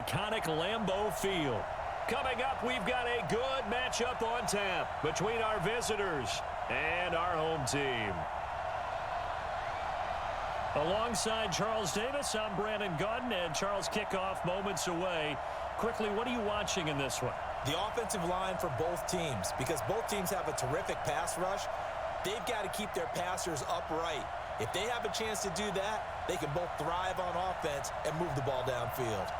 iconic Lambeau Field. Coming up, we've got a good matchup on tap between our visitors and our home team. Alongside Charles Davis, I'm Brandon Gaudin, and Charles, kickoff moments away. Quickly, what are you watching in this one? The offensive line for both teams, because both teams have a terrific pass rush. They've got to keep their passers upright. If they have a chance to do that, they can both thrive on offense and move the ball downfield.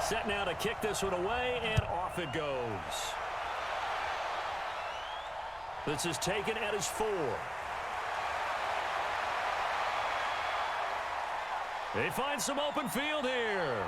Set now to kick this one away, and off it goes. This is taken at his 4. They find some open field here.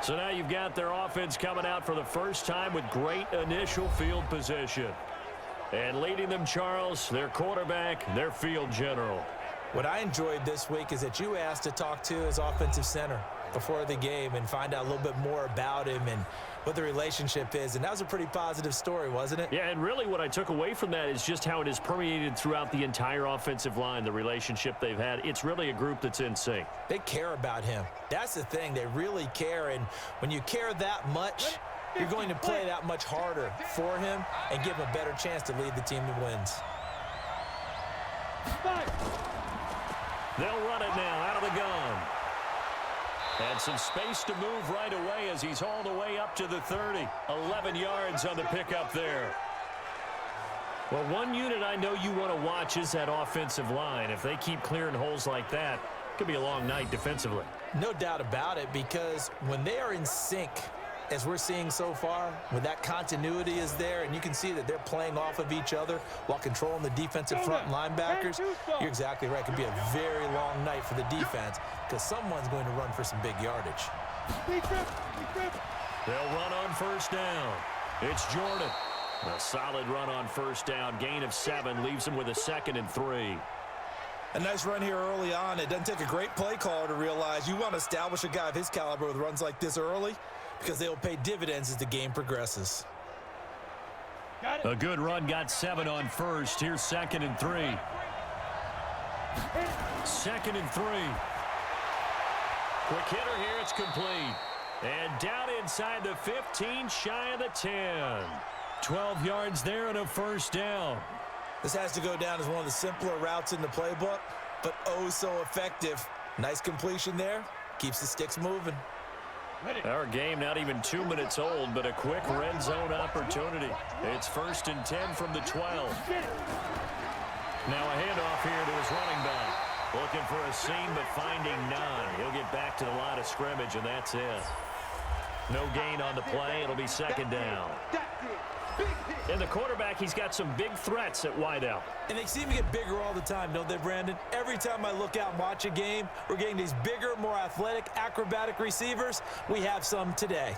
So now you've got their offense coming out for the first time with great initial field position. And leading them, Charles, their quarterback, their field general. What I enjoyed this week is that you asked to talk to his offensive center before the game and find out a little bit more about him and what the relationship is. And that was a pretty positive story, wasn't it? Yeah, and really what I took away from that is just how it is permeated throughout the entire offensive line, the relationship they've had. It's really a group that's in sync. They care about him. That's the thing. They really care. And when you care that much, you're going to play that much harder for him and give him a better chance to lead the team to wins. They'll run it now out of the gun. And some space to move right away as he's hauled away up to the 30. 11 yards on the pickup there. Well, one unit I know you want to watch is that offensive line. If they keep clearing holes like that, it could be a long night defensively. No doubt about it, because when they are in sync, as we're seeing so far, when that continuity is there and you can see that they're playing off of each other while controlling the defensive front linebackers, you're exactly right. It could be a very long night for the defense because someone's going to run for some big yardage. They'll run on first down. It's Jordan. A solid run on first down. Gain of 7 leaves him with a 2nd and 3. A nice run here early on. It doesn't take a great play caller to realize you want to establish a guy of his caliber with runs like this early, because they will pay dividends as the game progresses. A good run, got 7 on first. Here's 2nd and 3. 2nd and 3. Quick hitter here, it's complete. And down inside the 15, shy of the 10. 12 yards there and a first down. This has to go down as one of the simpler routes in the playbook, but oh so effective. Nice completion there. Keeps the sticks moving. Our game not even 2 minutes old, but a quick red zone opportunity. It's 1st and 10 from the 12. Now a handoff here to his running back. Looking for a seam, but finding none. He'll get back to the line of scrimmage, and that's it. No gain on the play. It'll be 2nd down. And the quarterback, he's got some big threats at wideout. And they seem to get bigger all the time, don't they, Brandon? Every time I look out and watch a game, we're getting these bigger, more athletic, acrobatic receivers. We have some today.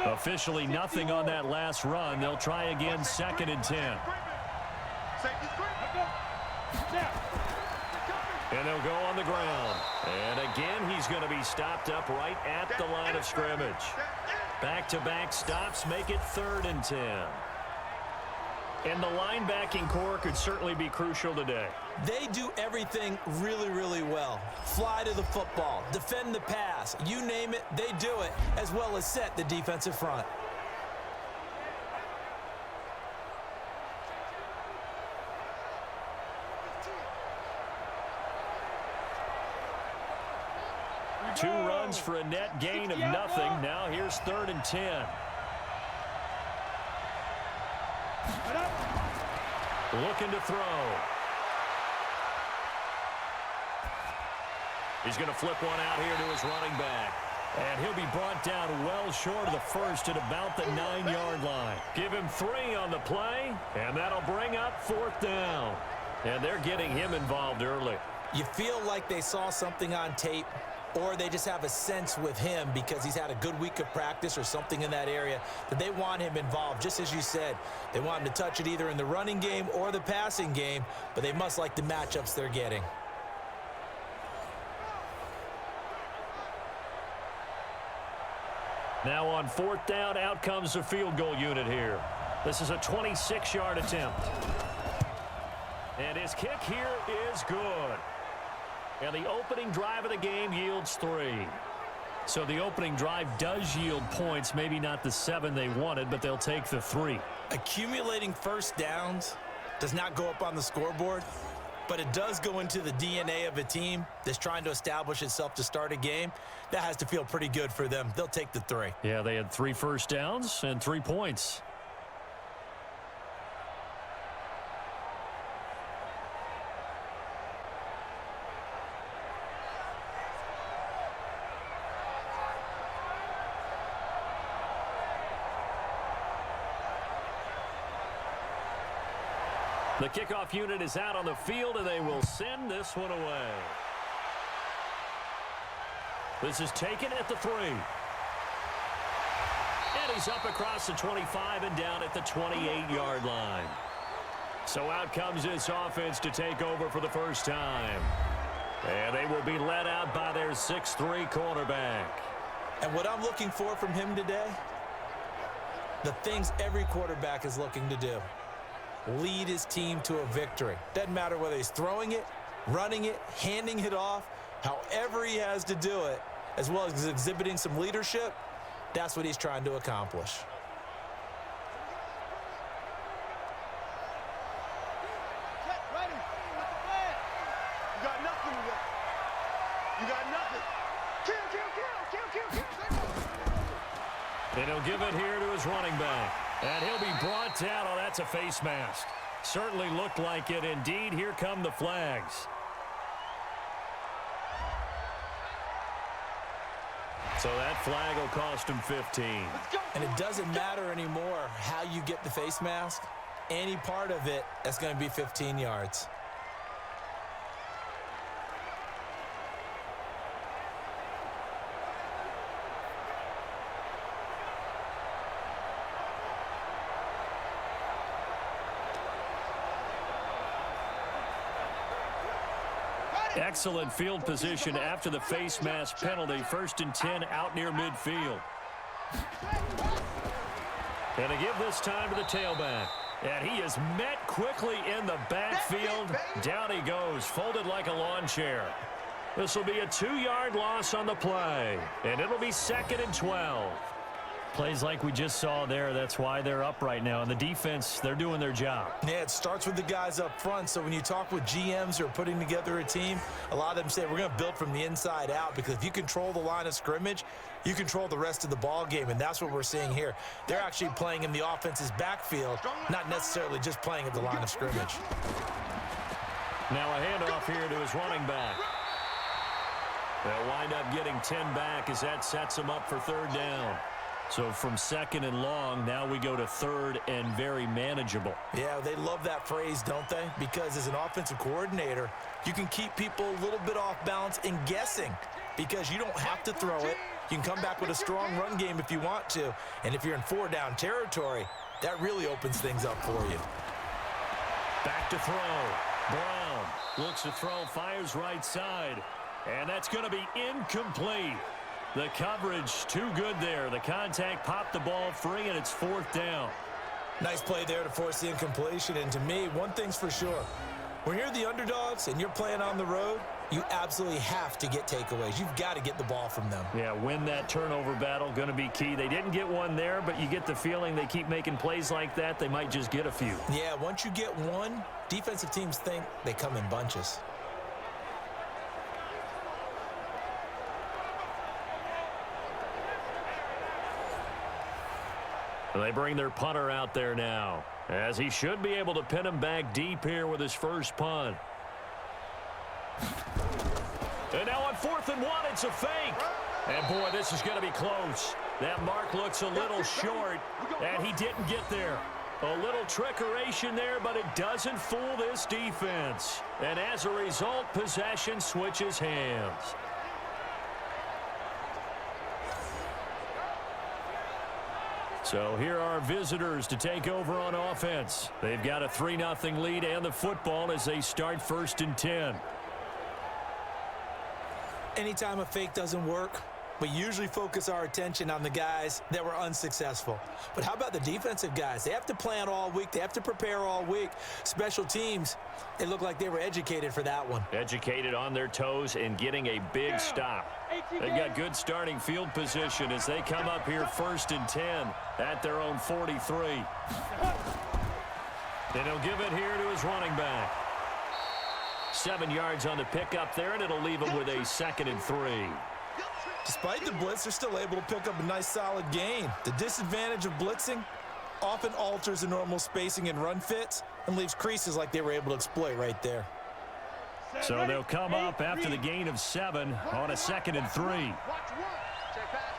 Officially nothing on that last run. They'll try again, 2nd and 10. And they'll go on the ground. And again, he's going to be stopped up right at the line of scrimmage. Back-to-back stops make it 3rd and 10. And the linebacking core could certainly be crucial today. They do everything really, really well. Fly to the football, defend the pass, you name it, they do it, as well as set the defensive front. Two runs for a net gain of nothing. Now here's 3rd and 10. Looking to throw. He's going to flip one out here to his running back. And he'll be brought down well short of the first at about the 9-yard line. Give him 3 on the play, and that'll bring up 4th down. And they're getting him involved early. You feel like they saw something on tape, or they just have a sense with him because he's had a good week of practice or something in that area that they want him involved. Just as you said, they want him to touch it either in the running game or the passing game, but they must like the matchups they're getting. Now on 4th down, out comes the field goal unit here. This is a 26-yard attempt. And his kick here is good. And the opening drive of the game yields 3. So the opening drive does yield points, maybe not the 7 they wanted, but they'll take the 3. Accumulating first downs does not go up on the scoreboard, but it does go into the DNA of a team that's trying to establish itself to start a game. That has to feel pretty good for them. They'll take the 3. Yeah, they had 3 first downs and 3 points. The kickoff unit is out on the field, and they will send this one away. This is taken at the 3. And he's up across the 25 and down at the 28-yard line. So out comes this offense to take over for the first time. And they will be led out by their 6'3" quarterback. And what I'm looking for from him today, the things every quarterback is looking to do. Lead his team to a victory. Doesn't matter whether he's throwing it, running it, handing it off, however he has to do it, as well as exhibiting some leadership, that's what he's trying to accomplish. You got nothing to do. You got nothing. Kill. And he'll give it here to his running back. And he'll be brought down. Oh, that's a face mask. Certainly looked like it. Indeed, here come the flags. So that flag will cost him 15. And it doesn't matter anymore how you get the face mask. Any part of it, that's going to be 15 yards. Excellent field position after the face mask penalty. 1st and 10 out near midfield. And to give this time to the tailback. And he is met quickly in the backfield. Down he goes, folded like a lawn chair. This will be a 2-yard loss on the play. And it'll be 2nd and 12. Plays like we just saw there, that's why they're up right now. And the defense, they're doing their job. Yeah, it starts with the guys up front. So when you talk with GMs who are putting together a team, a lot of them say we're going to build from the inside out, because if you control the line of scrimmage, you control the rest of the ball game, and that's what we're seeing here. They're actually playing in the offense's backfield, not necessarily just playing at the line of scrimmage. Now a handoff here to his running back. They'll wind up getting 10 back as that sets them up for 3rd down. So from 2nd and long, now we go to 3rd and very manageable. Yeah, they love that phrase, don't they? Because as an offensive coordinator, you can keep people a little bit off balance and guessing, because you don't have to throw it. You can come back with a strong run game if you want to. And if you're in 4-down territory, that really opens things up for you. Back to throw. Brown looks to throw, fires right side. And that's going to be incomplete. The coverage too good there. The contact popped the ball free, and it's 4th down. Nice play there to force the incompletion. And to me, one thing's for sure. When you're the underdogs and you're playing on the road, you absolutely have to get takeaways. You've got to get the ball from them. Yeah, win that turnover battle, going to be key. They didn't get one there, but you get the feeling they keep making plays like that, they might just get a few. Yeah, once you get one, defensive teams think they come in bunches. They bring their punter out there now, as he should be able to pin him back deep here with his first punt. And now on 4th and 1. It's a fake. And, boy, this is going to be close. That mark looks a little short, and he didn't get there. A little trickeration there, but it doesn't fool this defense. And as a result, possession switches hands. So here are visitors to take over on offense. They've got a 3-0 lead and the football as they start 1st and 10. Anytime a fake doesn't work, we usually focus our attention on the guys that were unsuccessful. But how about the defensive guys? They have to plan all week. They have to prepare all week. Special teams, they look like they were educated for that one. Educated on their toes and getting a big stop. They've got good starting field position as they come up here 1st and 10 at their own 43. And he'll give it here to his running back. 7 yards on the pickup there, and it'll leave him with a 2nd and 3. Despite the blitz, they're still able to pick up a nice solid gain. The disadvantage of blitzing often alters the normal spacing and run fits and leaves creases like they were able to exploit right there. So they'll come up after the gain of 7 on a 2nd and 3. Check back.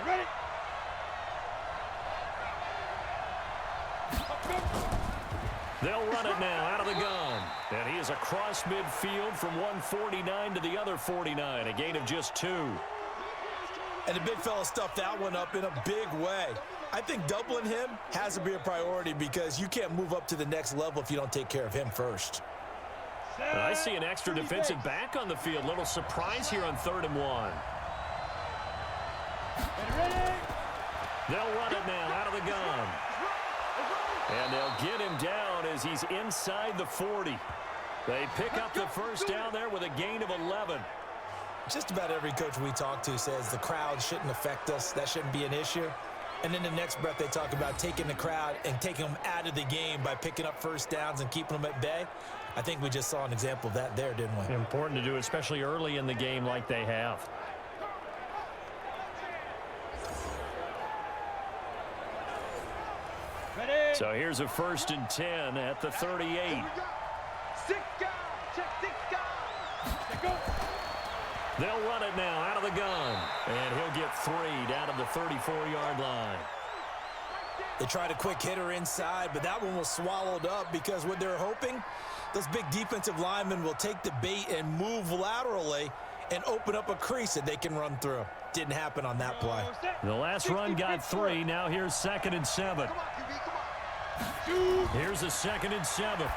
Ready. They'll run it now out of the gun. And he is across midfield from 149 to the other 49. A gain of just 2. And the big fella stuffed that one up in a big way. I think doubling him has to be a priority because you can't move up to the next level if you don't take care of him first. I see an extra defensive back on the field. Little surprise here on 3rd and 1. They'll run it now out of the gun. And they'll get him down as he's inside the 40. They pick up the first down there with a gain of 11. Just about every coach we talk to says the crowd shouldn't affect us. That shouldn't be an issue. And in the next breath, they talk about taking the crowd and taking them out of the game by picking up first downs and keeping them at bay. I think we just saw an example of that there, didn't we? Important to do, especially early in the game like they have. So here's a 1st and 10 at the 38. 6 guys. Check 6 guys. Go. They'll run it now out of the gun. And he'll get 3 down to the 34-yard line. They tried a quick hitter inside, but that one was swallowed up because what they're hoping, those big defensive linemen will take the bait and move laterally and open up a crease that they can run through. Didn't happen on that play. The last run got 3. Now here's 2nd and 7. Here's a 2nd and 7.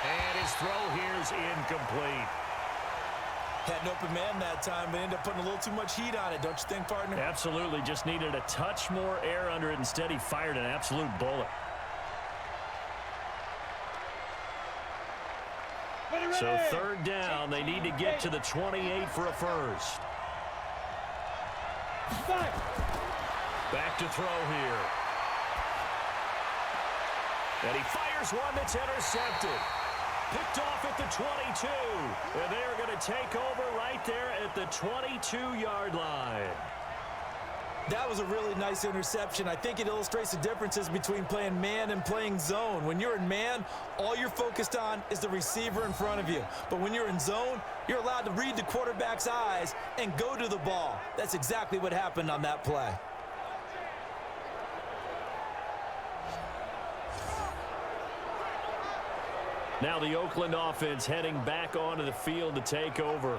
And his throw here is incomplete. Had an open man that time, but ended up putting a little too much heat on it, don't you think, partner? Absolutely. Just needed a touch more air under it. Instead, he fired an absolute bullet. So 3rd down, they need to get to the 28 for a first. Back to throw here. And he fires one that's intercepted. Picked off at the 22. And they are going to take over right there at the 22-yard line. That was a really nice interception. I think it illustrates the differences between playing man and playing zone. When you're in man, all you're focused on is the receiver in front of you. But when you're in zone, you're allowed to read the quarterback's eyes and go to the ball. That's exactly what happened on that play. Now the Oakland offense heading back onto the field to take over.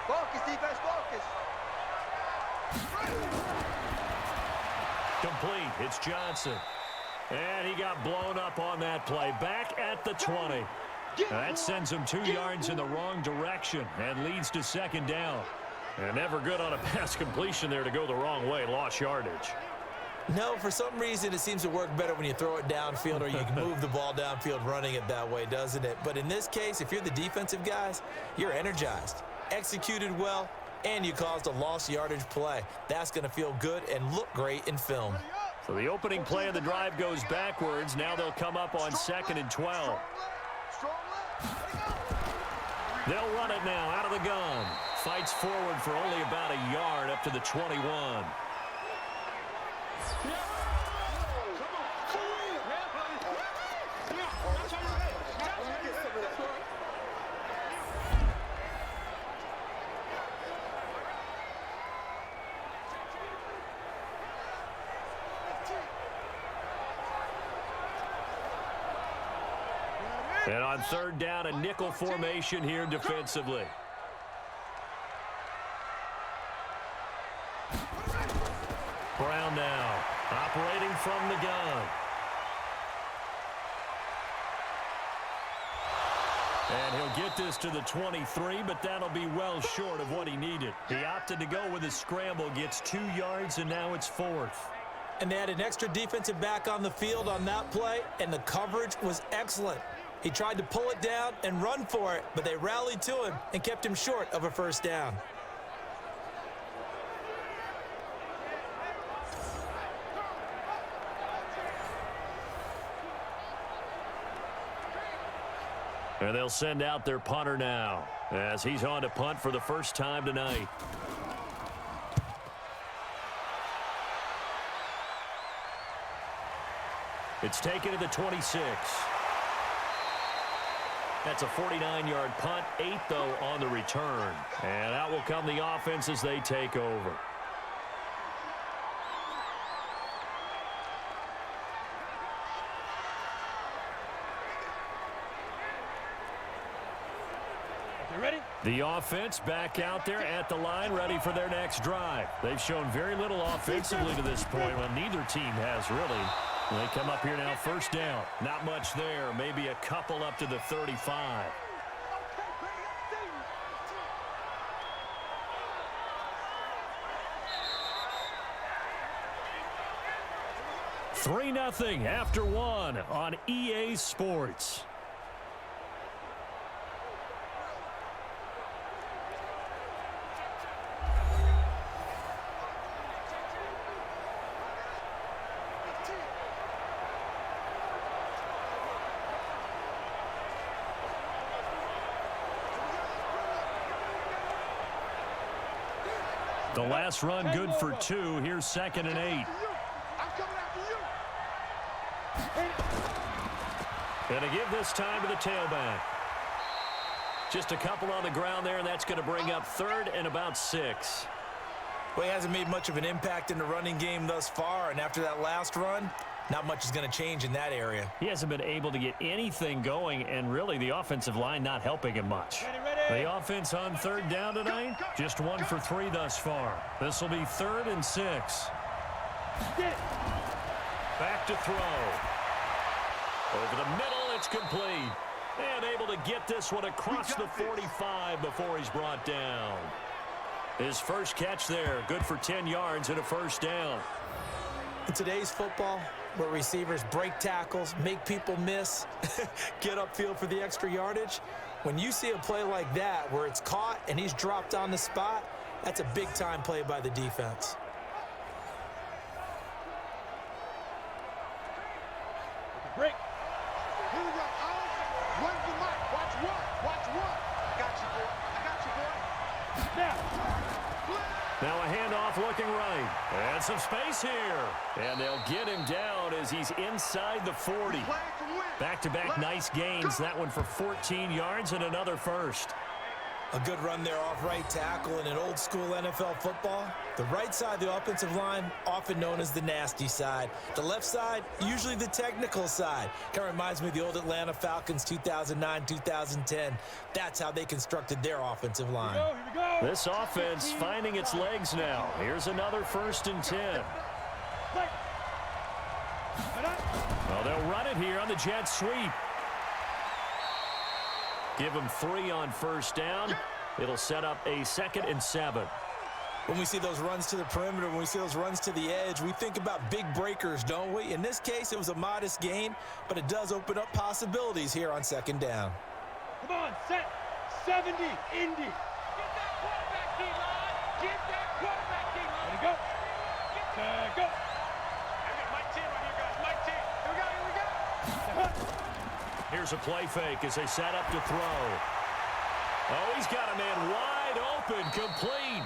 Focus, defense, focus. Complete. It's Johnson. And he got blown up on that play. Back at the 20. That sends him 2 yards in the wrong direction and leads to 2nd down. And never good on a pass completion there to go the wrong way. Lost yardage. No, for some reason, it seems to work better when you throw it downfield or you can move the ball downfield running it that way, doesn't it? But in this case, if you're the defensive guys, you're energized, executed well, and you caused a lost yardage play. That's going to feel good and look great in film. So the opening play of the drive goes backwards. Now they'll come up on 2nd and 12. They'll run it now out of the gun. Fights forward for only about a yard up to the 21. And on 3rd down, a nickel formation here defensively. Brown now, operating from the gun. And he'll get this to the 23, but that'll be well short of what he needed. He opted to go with a scramble, gets 2 yards, and now it's 4th. And they had an extra defensive back on the field on that play, and the coverage was excellent. He tried to pull it down and run for it, but they rallied to him and kept him short of a 1st down. And they'll send out their punter now as he's on to punt for the first time tonight. It's taken to the 26. That's a 49-yard punt, 8 though on the return. And out will come the offense as they take over. The offense back out there at the line, ready for their next drive. They've shown very little offensively to this point. Well, neither team has really. They come up here now, 1st down. Not much there, maybe a couple up to the 35. Three 3-0 after 1 on EA Sports. The last run good for 2. Here's 2nd and 8. And to give this time to the tailback. Just a couple on the ground there, and that's going to bring up 3rd and about 6. Well, he hasn't made much of an impact in the running game thus far, and after that last run, not much is going to change in that area. He hasn't been able to get anything going, and really the offensive line not helping him much. The offense on 3rd down tonight, just 1 for 3 thus far. This will be 3rd and 6. Back to throw. Over the middle, it's complete. And able to get this one across the 45 before he's brought down. His first catch there, good for 10 yards and a 1st down. In today's football, where receivers break tackles, make people miss, get upfield for the extra yardage, when you see a play like that where it's caught and he's dropped on the spot, that's a big-time play by the defense. Break. Here we go. Run the mic. Watch one. Watch one. I got you, boy. I got you, boy. Now a handoff looking right. And some space here. And they'll get him down as he's inside the 40. Back-to-back nice gains. That one for 14 yards and another 1st. A good run there off right tackle in an old-school NFL football. The right side of the offensive line, often known as the nasty side. The left side, usually the technical side. Kind of reminds me of the old Atlanta Falcons 2009-2010. That's how they constructed their offensive line. Here we go. This offense finding its legs now. Here's another 1st and 10. Well, they'll run it here on the jet sweep. Give them 3 on 1st down. It'll set up a 2nd and 7. When we see those runs to the perimeter, when we see those runs to the edge, we think about big breakers, don't we? In this case, it was a modest gain, but it does open up possibilities here on 2nd down. Come on, set. 70, Indy. Get that quarterback, D-line. Get that quarterback, D-line. Ready, go. Go. Here's a play fake as they set up to throw. Oh, he's got a man wide open, complete.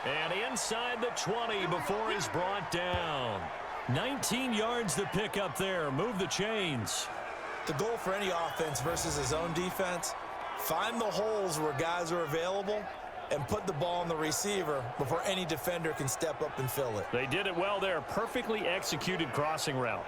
And inside the 20 before he's brought down. 19 yards to pick up there. Move the chains. The goal for any offense versus his own defense, find the holes where guys are available and put the ball on the receiver before any defender can step up and fill it. They did it well there. Perfectly executed crossing route.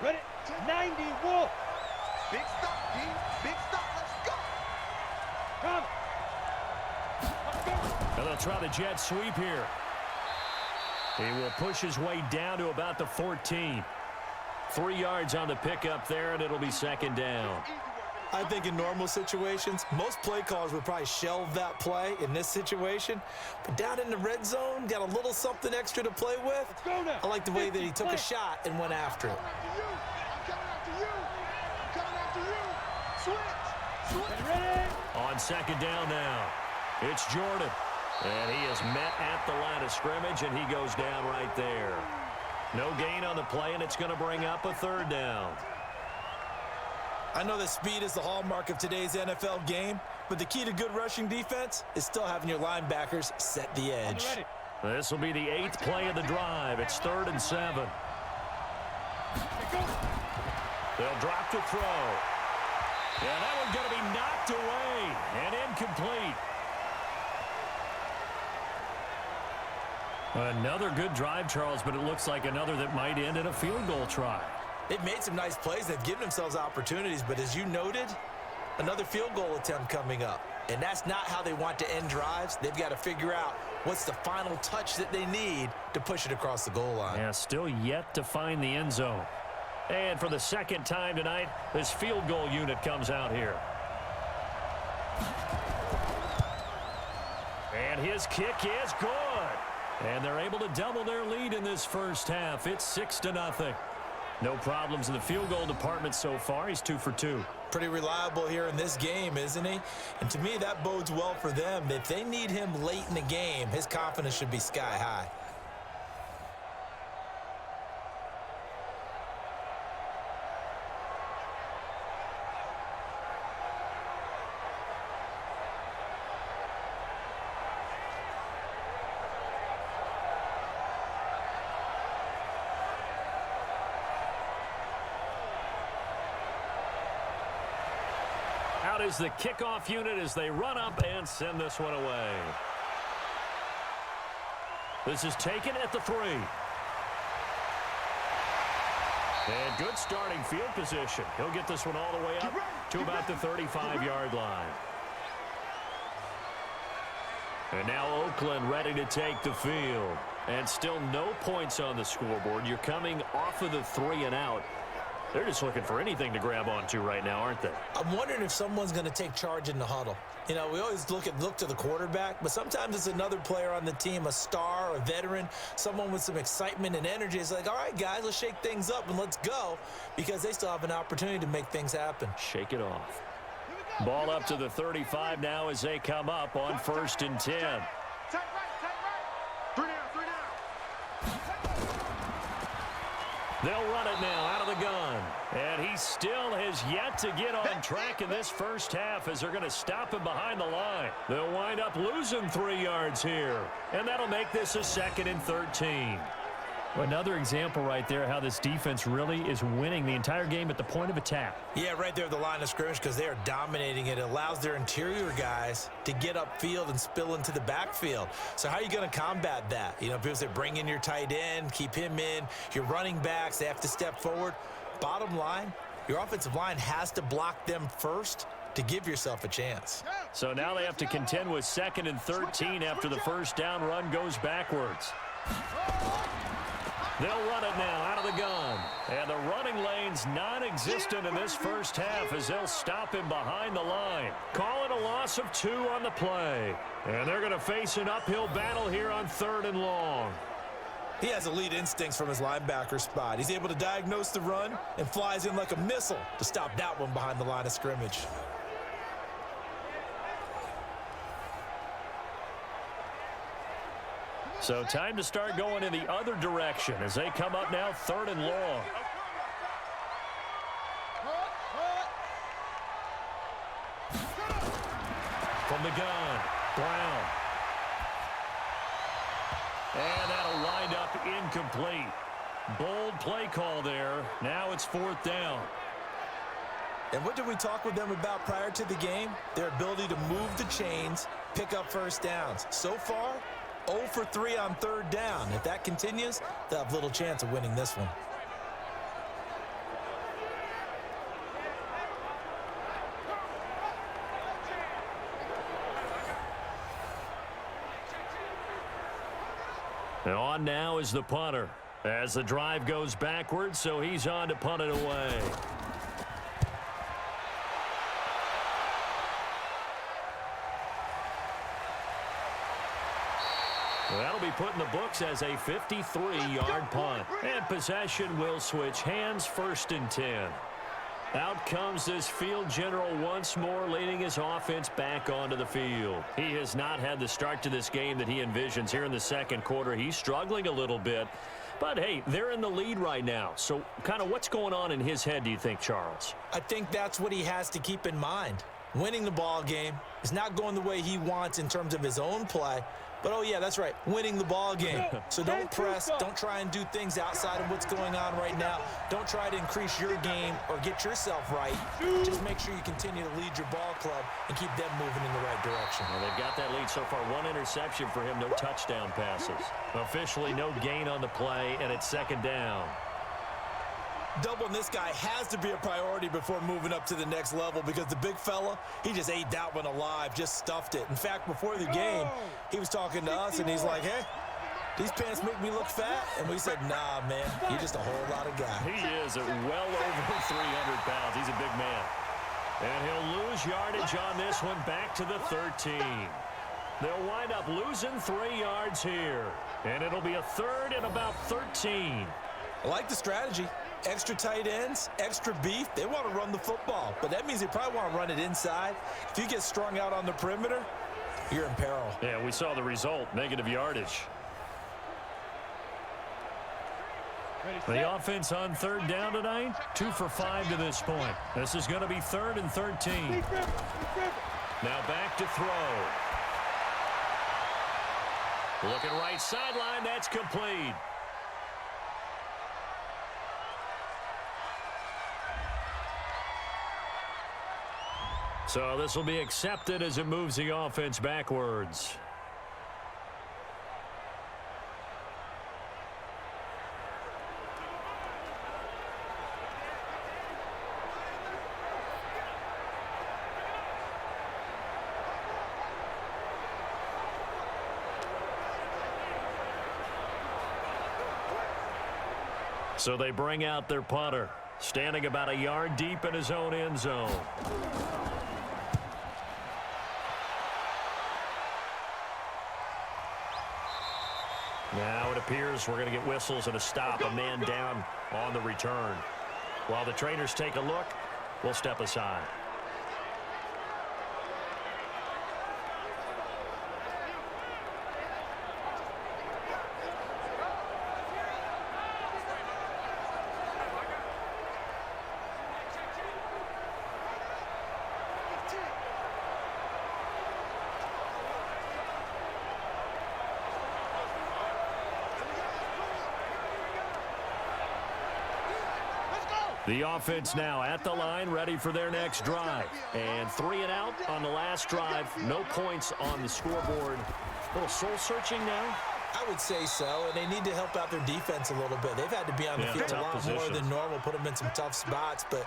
Ready? 90, Wolf. Big stop, D. Big stop. Let's go. Come. Let's go. And they'll try the jet sweep here. He will push his way down to about the 14. 3 yards on the pickup there, and it'll be second down. I think in normal situations, most play callers would probably shelve that play in this situation. But down in the red zone, got a little something extra to play with. Let's go now. I like the way that he took a shot and went after it. I'm coming after you. I'm coming after you. Switch. Switch. Ready? On second down now, it's Jordan. And he is met at the line of scrimmage, and he goes down right there. No gain on the play, and it's going to bring up a third down. I know that speed is the hallmark of today's NFL game, but the key to good rushing defense is still having your linebackers set the edge. This will be the 8th play of the drive. It's 3rd and 7. They'll drop to throw. And that one's going to be knocked away and incomplete. Another good drive, Charles, but it looks like another that might end in a field goal try. They've made some nice plays. They've given themselves opportunities, but as you noted, another field goal attempt coming up. And that's not how they want to end drives. They've got to figure out what's the final touch that they need to push it across the goal line. Yeah, still yet to find the end zone. And for the second time tonight, this field goal unit comes out here. And his kick is good. And they're able to double their lead in this first half. It's 6-0. No problems in the field goal department so far. He's 2 for 2. Pretty reliable here in this game, isn't he? And to me, that bodes well for them. If they need him late in the game, his confidence should be sky high. Out is the kickoff unit as they run up and send this one away. This is taken at the 3. And good starting field position. He'll get this one all the way up to about the 35-yard line. And now Oakland ready to take the field. And still no points on the scoreboard. You're coming off of the 3 and out. They're just looking for anything to grab onto right now, aren't they? I'm wondering if someone's going to take charge in the huddle. You know, we always look to the quarterback, but sometimes it's another player on the team, a star, a veteran, someone with some excitement and energy. It's like, all right, guys, let's shake things up and let's go, because they still have an opportunity to make things happen. Shake it off. Ball up to the 35 now as they come up on 1st and 10. Take right. 3 down. They'll run it now out of the gun. And he still has yet to get on track in this first half as they're going to stop him behind the line. They'll wind up losing 3 yards here. And that'll make this a 2nd and 13. Another example right there how this defense really is winning the entire game at the point of attack. Yeah, right there at the line of scrimmage, because they are dominating it. It allows their interior guys to get upfield and spill into the backfield. So how are you going to combat that? You know, people say bring in your tight end, keep him in. Your running backs, they have to step forward. Bottom line, your offensive line has to block them first to give yourself a chance. So now they have to contend with 2nd and 13 after the first down run goes backwards. They'll run it now out of the gun. And the running lane's non-existent in this first half as they'll stop him behind the line. Call it a loss of 2 on the play. And they're going to face an uphill battle here on 3rd and long. He has elite instincts from his linebacker spot. He's able to diagnose the run and flies in like a missile to stop that one behind the line of scrimmage. So time to start going in the other direction as they come up now 3rd and long. From the gun, Brown. And that'll wind up incomplete. Bold play call there. Now it's 4th down. And what did we talk with them about prior to the game? Their ability to move the chains, pick up first downs. So far, 0 for 3 on 3rd down. If that continues, they'll have little chance of winning this one. And on now is the punter as the drive goes backwards, so he's on to punt it away. That'll be put in the books as a 53-yard punt. And possession will switch hands, 1st and 10. Out comes this field general once more, leading his offense back onto the field. He has not had the start to this game that he envisions here in the 2nd quarter. He's struggling a little bit. But, hey, they're in the lead right now. So kind of what's going on in his head, do you think, Charles? I think that's what he has to keep in mind. Winning the ball game is not going the way he wants in terms of his own play. But, oh, yeah, that's right, winning the ball game. So don't press. Don't try and do things outside of what's going on right now. Don't try to increase your game or get yourself right. Just make sure you continue to lead your ball club and keep them moving in the right direction. Well, they've got that lead so far. 1 interception for him, no touchdown passes. Officially no gain on the play, and it's 2nd down. Doubling this guy has to be a priority before moving up to the next level because the big fella, he just ate that one alive, just stuffed it. In fact, before the game, he was talking to us, and he's like, hey, these pants make me look fat? And we said, nah, man, you're just a whole lot of guy. He is at well over 300 pounds. He's a big man. And he'll lose yardage on this one back to the 13. They'll wind up losing 3 yards here. And it'll be a 3rd and about 13. I like the strategy. Extra tight ends, extra beef. They want to run the football, but that means they probably want to run it inside. If you get strung out on the perimeter, you're in peril. Yeah, we saw the result, negative yardage. The offense on 3rd down tonight, 2 for 5 to this point. This is going to be 3rd and 13. Now back to throw. Looking right sideline, that's complete. So this will be accepted as it moves the offense backwards. So they bring out their punter, standing about a yard deep in his own end zone. Now it appears we're going to get whistles and a stop, a man down on the return. While the trainers take a look, we'll step aside. The offense now at the line, ready for their next drive. And 3 and out on the last drive. No points on the scoreboard. A little soul-searching now? I would say so, and they need to help out their defense a little bit. They've had to be on the field a lot more than normal, put them in some tough spots. But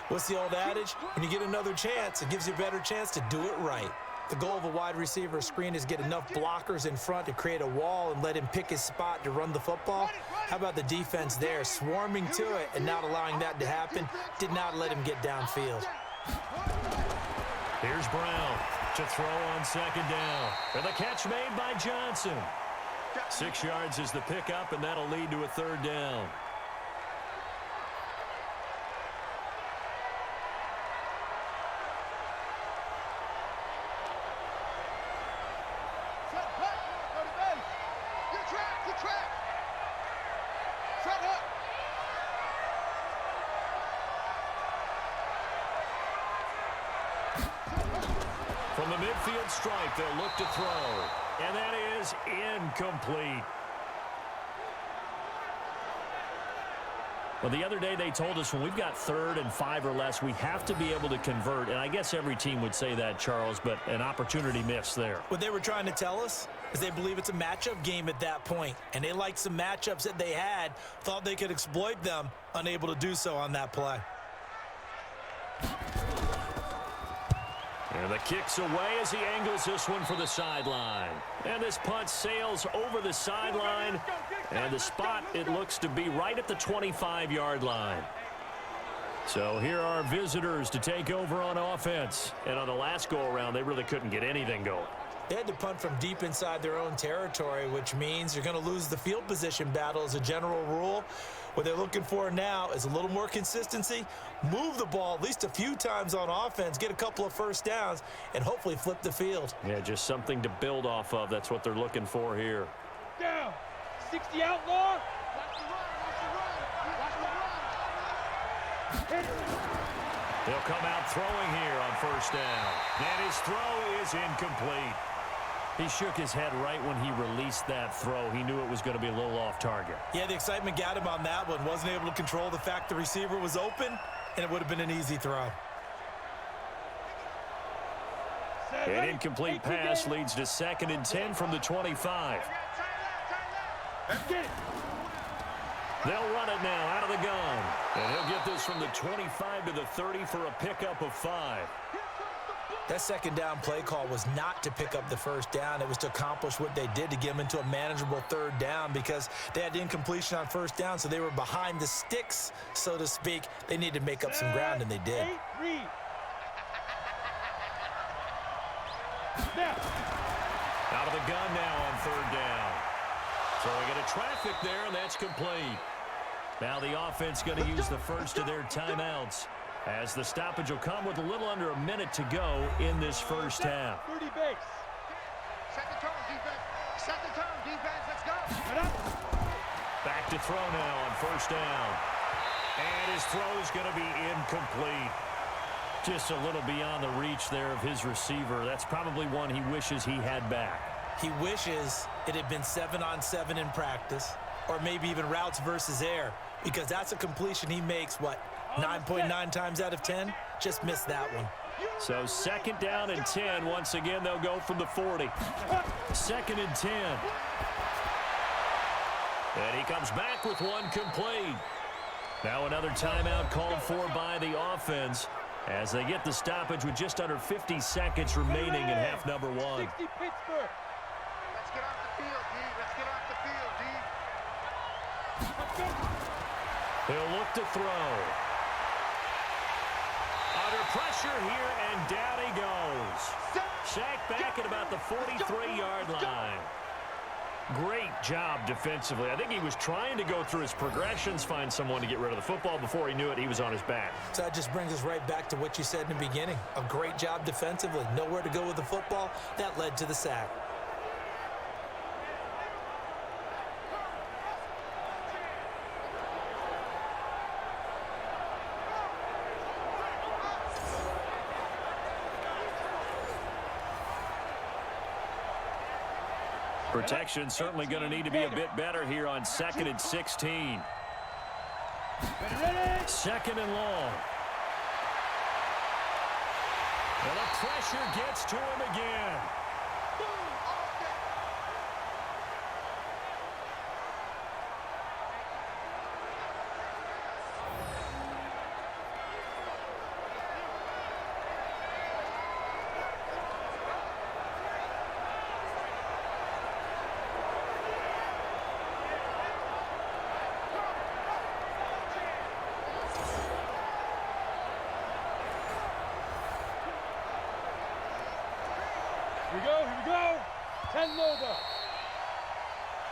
what's the old adage? When you get another chance, it gives you a better chance to do it right. The goal of a wide receiver screen is get enough blockers in front to create a wall and let him pick his spot to run the football. How about the defense there, swarming to it and not allowing that to happen? Did not let him get downfield. Here's Brown to throw on 2nd down. And the catch made by Johnson. 6 yards is the pickup, and that'll lead to a 3rd down. Set back, go to base. Get track. From the midfield stripe, they'll look to throw. And that is incomplete. Well, the other day they told us when we've got 3rd and 5 or less, we have to be able to convert. And I guess every team would say that, Charles, but an opportunity missed there. What they were trying to tell us is they believe it's a matchup game at that point. And they liked some matchups that they had, thought they could exploit them, unable to do so on that play. And the kick's away as he angles this one for the sideline. And this punt sails over the sideline. And the spot, it looks to be right at the 25-yard line. So here are our visitors to take over on offense. And on the last go-around, they really couldn't get anything going. They had to punt from deep inside their own territory, which means you're going to lose the field position battle as a general rule. What they're looking for now is a little more consistency, move the ball at least a few times on offense, get a couple of first downs, and hopefully flip the field. Yeah, just something to build off of. That's what they're looking for here. Down. 60 outlaw. He'll come out throwing here on first down. And his throw is incomplete. He shook his head right when he released that throw. He knew it was going to be a little off target. Yeah, the excitement got him on that one. Wasn't able to control the fact the receiver was open, and it would have been an easy throw. An incomplete pass leads to 2nd and 10 from the 25. They'll run it now out of the gun. And he'll get this from the 25 to the 30 for a pickup of 5. That second down play call was not to pick up the first down. It was to accomplish what they did to get them into a manageable 3rd down because they had incompletion on first down, so they were behind the sticks, so to speak. They needed to make up some ground, and they did. Out of the gun now on 3rd down. So we get a traffic there, and that's complete. Now the offense going to use the first of their timeouts as the stoppage will come with a little under a minute to go in this first half. 30 base. Set the tone, defense. Set the tone, defense. Let's go. Back to throw now on first down. And his throw is going to be incomplete. Just a little beyond the reach there of his receiver. That's probably one he wishes he had back. He wishes it had been 7-on-7 in practice, or maybe even routes versus air, because that's a completion he makes, 9.9 times out of 10? Just missed that one. So 2nd down and 10. Once again, they'll go from the 40. 2nd and 10. And he comes back with one complete. Now another timeout called for by the offense as they get the stoppage with just under 50 seconds remaining in half number 1. 60 Pittsburgh. Let's get off the field, D. Let's get off the field, D. He'll look to throw. Under pressure here, and down he goes. Sacked back at about the 43-yard line. Great job defensively. I think he was trying to go through his progressions, find someone to get rid of the football. Before he knew it, he was on his back. So that just brings us right back to what you said in the beginning. A great job defensively. Nowhere to go with the football. That led to the sack. Protection certainly going to need to be a bit better here on 2nd and 16. 2nd and long. And the pressure gets to him again. Here we go. 10 over.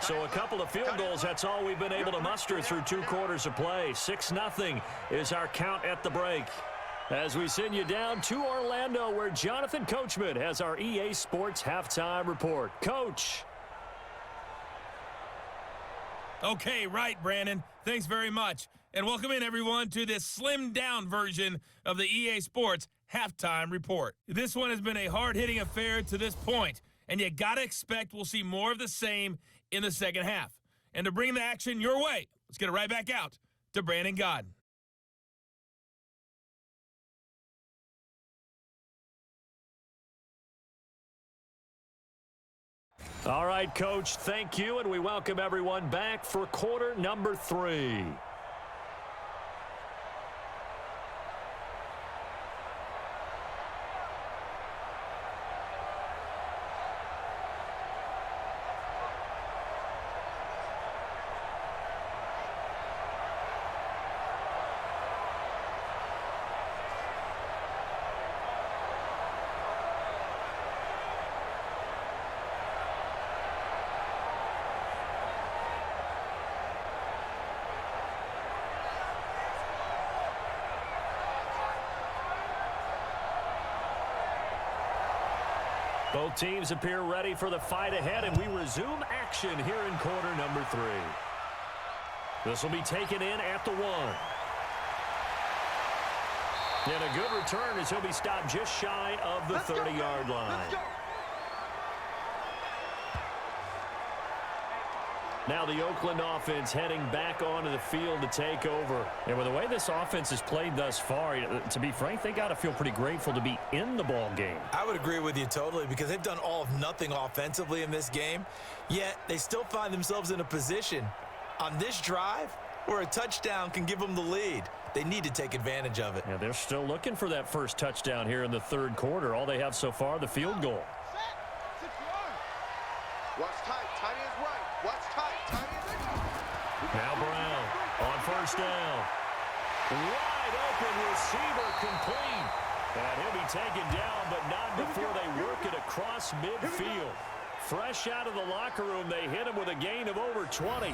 So a couple of field goals, that's all we've been able to muster through 2 quarters of play. 6-0 is our count at the break. As we send you down to Orlando, where Jonathan Coachman has our EA Sports halftime report. Coach. Okay, right, Brandon. Thanks very much. And welcome in, everyone, to this slimmed-down version of the EA Sports Halftime Report. This one has been a hard-hitting affair to this point, and you got to expect we'll see more of the same in the second half. And to bring the action your way, let's get it right back out to Brandon Godden. All right, Coach, thank you, and we welcome everyone back for quarter number 3. Both teams appear ready for the fight ahead, and we resume action here in quarter number 3. This will be taken in at the 1. And a good return as he'll be stopped just shy of the 30-yard line. Now the Oakland offense heading back onto the field to take over. And with the way this offense has played thus far, to be frank, they got to feel pretty grateful to be in the ball game. I would agree with you totally because they've done all of nothing offensively in this game, yet they still find themselves in a position on this drive where a touchdown can give them the lead. They need to take advantage of it. Yeah, they're still looking for that first touchdown here in the third quarter. All they have so far, the field goal. Watch tight. Tight ends right. Watch tight. Tight ends right. Now Brown on first down. Wide open receiver complete. And he'll be taken down, but not before they work it across midfield. Fresh out of the locker room, they hit him with a gain of over 20.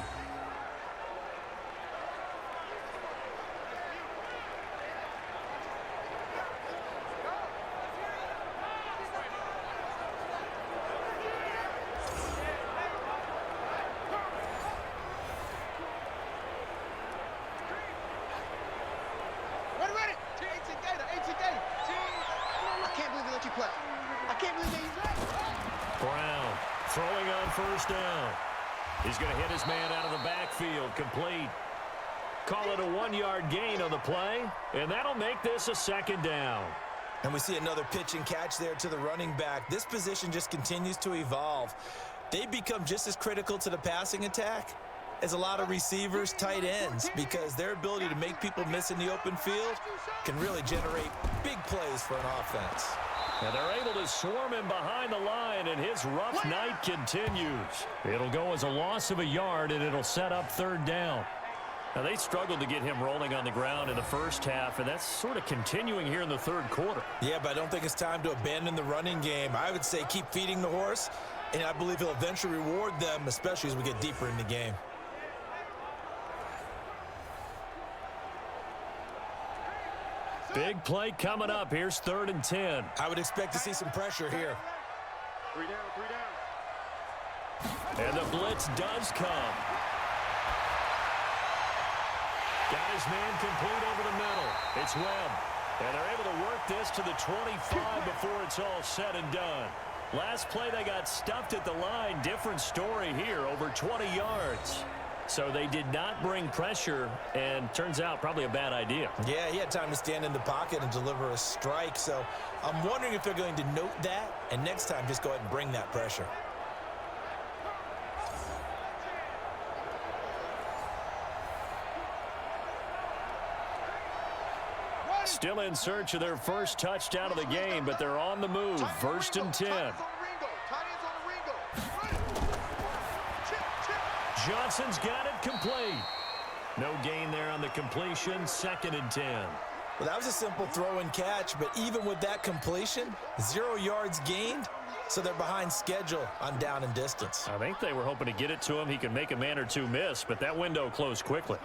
Brown throwing on first down. He's going to hit his man out of the backfield, complete. Call it a 1-yard gain on the play, and that'll make this a second down. And we see another pitch and catch there to the running back. This position just continues to evolve. They become just as critical to the passing attack as a lot of receivers, tight ends, because their ability to make people miss in the open field can really generate big plays for an offense. And they're able to swarm him behind the line, and his rough night continues. It'll go as a loss of a yard, and it'll set up third down. Now, they struggled to get him rolling on the ground in the first half, and that's sort of continuing here in the third quarter. Yeah, but I don't think it's time to abandon the running game. I would say keep feeding the horse, and I believe he'll eventually reward them, especially as we get deeper in the game. Big play coming up. Here's 3rd and 10. I would expect to see some pressure here. 3 down, 3 down. And the blitz does come. Got his man complete over the middle. It's Webb. And they're able to work this to the 25 before it's all said and done. Last play, they got stuffed at the line. Different story here, over 20 yards. So they did not bring pressure, and turns out probably a bad idea. Yeah, he had time to stand in the pocket and deliver a strike. So I'm wondering if they're going to note that, and next time just go ahead and bring that pressure. Still in search of their first touchdown of the game, but they're on the move. 1st and 10. Johnson's got it complete. No gain there on the completion. 2nd and 10. Well, that was a simple throw and catch, but even with that completion, 0 yards gained, so they're behind schedule on down and distance. I think they were hoping to get it to him. He could make a man or two miss, but that window closed quickly.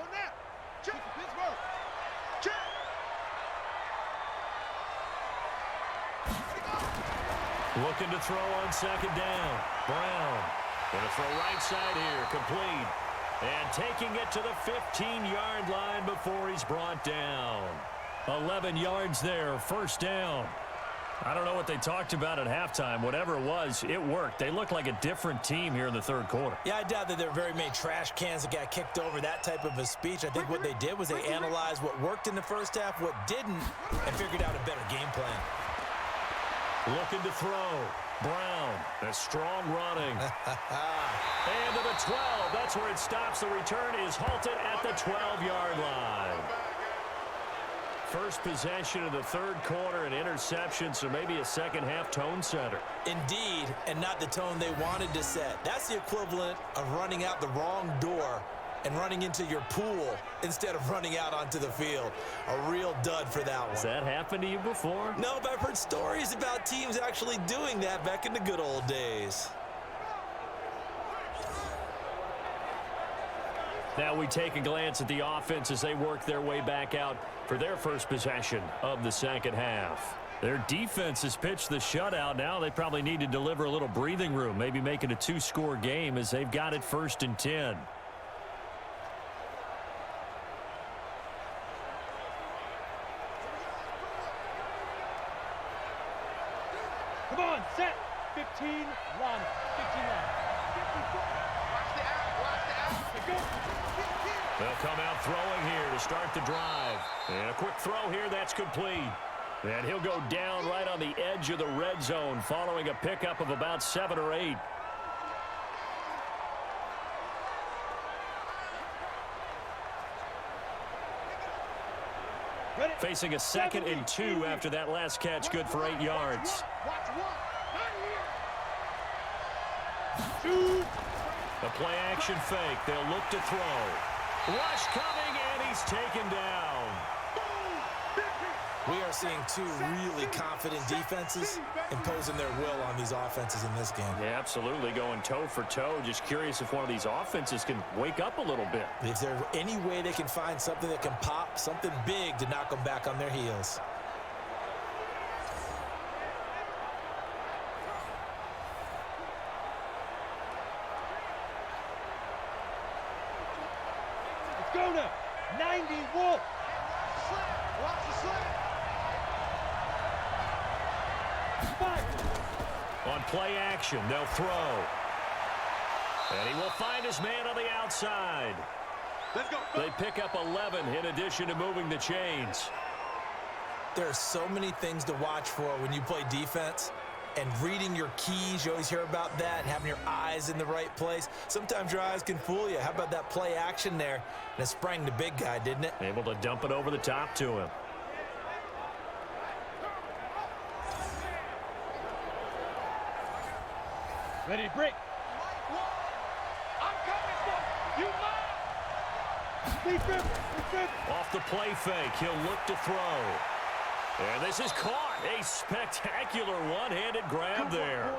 Looking to throw on 2nd down. Brown. Going to throw right side here. Complete. And taking it to the 15-yard line before he's brought down. 11 yards there, first down. I don't know what they talked about at halftime. Whatever it was, it worked. They looked like a different team here in the third quarter. Yeah, I doubt that there were very many trash cans that got kicked over, that type of a speech. I think what they did was they analyzed what worked in the first half, what didn't, and figured out a better game plan. Looking to throw. Brown, a strong running. And to the 12. That's where it stops. The return is halted at the 12-yard line. First possession of the third quarter, an interception, so maybe a second-half tone setter. Indeed, and not the tone they wanted to set. That's the equivalent of running out the wrong door and running into your pool instead of running out onto the field. A real dud for that one. Has that happened to you before? No, but I've heard stories about teams actually doing that back in the good old days. Now we take a glance at the offense as they work their way back out for their first possession of the second half. Their defense has pitched the shutout. Now they probably need to deliver a little breathing room, maybe make it a two-score game as they've got it 1st and 10. Come on, set. 15, run. 15, run. Watch the out. Go. They'll come out throwing here to start the drive. And a quick throw here, that's complete. And he'll go down right on the edge of the red zone following a pickup of about 7 or 8. Ready. Facing a 2nd and 2 after that last catch, good for 8 yards. Watch one. Right here. Shoot. The play action fake. They'll look to throw. Rush coming, and he's taken down. We are seeing two really confident defenses imposing their will on these offenses in this game. Yeah, absolutely, going toe for toe. Just curious if one of these offenses can wake up a little bit. If there's any way they can find something that can pop, something big to knock them back on their heels. Let's go now. 90 Wolf. Watch the slant. On play action, they'll throw. And he will find his man on the outside. Let's go. They pick up 11 in addition to moving the chains. There are so many things to watch for when you play defense. And reading your keys, you always hear about that, and having your eyes in the right place. Sometimes your eyes can fool you. How about that play action there? And it sprang the big guy, didn't it? Able to dump it over the top to him. Ready to break. I'm coming for you. Defense. Off the play fake, he'll look to throw. And this is caught. A spectacular one-handed grab there.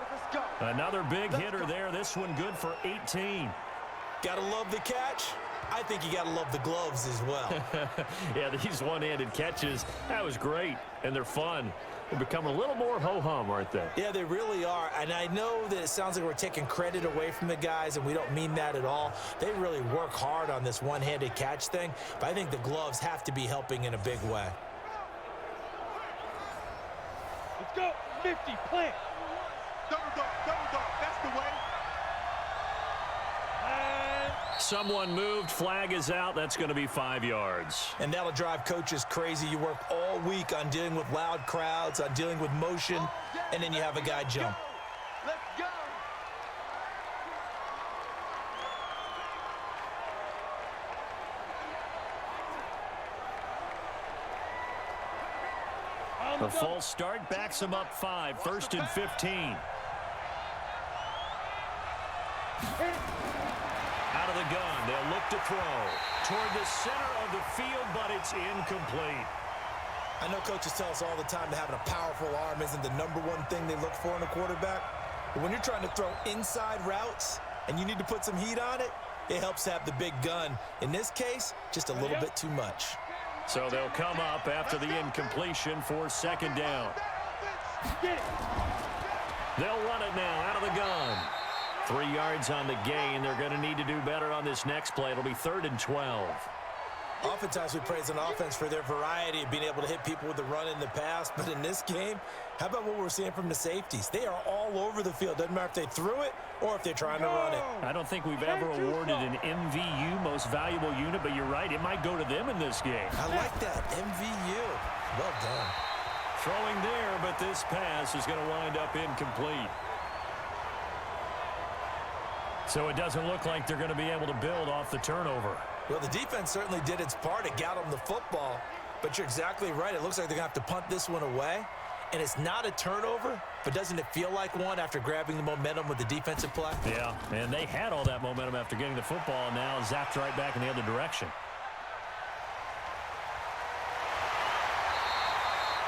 Another big hitter there. This one good for 18. Gotta love the catch. I think you gotta love the gloves as well. Yeah, these one-handed catches, that was great. And they're fun. They're becoming a little more ho-hum, aren't they? Yeah, they really are. And I know that it sounds like we're taking credit away from the guys, and we don't mean that at all. They really work hard on this one-handed catch thing, but I think the gloves have to be helping in a big way. Let's go. 50, plant. Double dog. That's the way. And Someone moved. Flag is out. That's going to be 5 yards. And that'll drive coaches crazy. You work all week on dealing with loud crowds, on dealing with motion, and then you have a guy jump. let's go. The false start backs him up 5. 1st and 15. Out of the gun, they'll look to throw toward the center of the field, but it's incomplete. I know coaches tell us all the time that having a powerful arm isn't the #1 thing they look for in a quarterback. But when you're trying to throw inside routes and you need to put some heat on it, it helps to have the big gun. In this case, just a little bit too much. So they'll come up after the incompletion for 2nd down. Get it. They'll run it now out of the gun. 3 yards on the gain. They're going to need to do better on this next play. It'll be 3rd and 12. Oftentimes we praise an offense for their variety of being able to hit people with the run in the pass, but in this game, how about what we're seeing from the safeties? They are all over the field. Doesn't matter if they threw it or if they're trying to run it. I don't think we've ever awarded an MVU, most valuable unit, but you're right, it might go to them in this game. I like that, MVU. Well done. Throwing there, but this pass is going to wind up incomplete. So it doesn't look like they're going to be able to build off the turnover. Well, the defense certainly did its part. It got them the football, but you're exactly right. It looks like they're going to have to punt this one away, and it's not a turnover, but doesn't it feel like one after grabbing the momentum with the defensive play? Yeah, and they had all that momentum after getting the football, and now zapped right back in the other direction.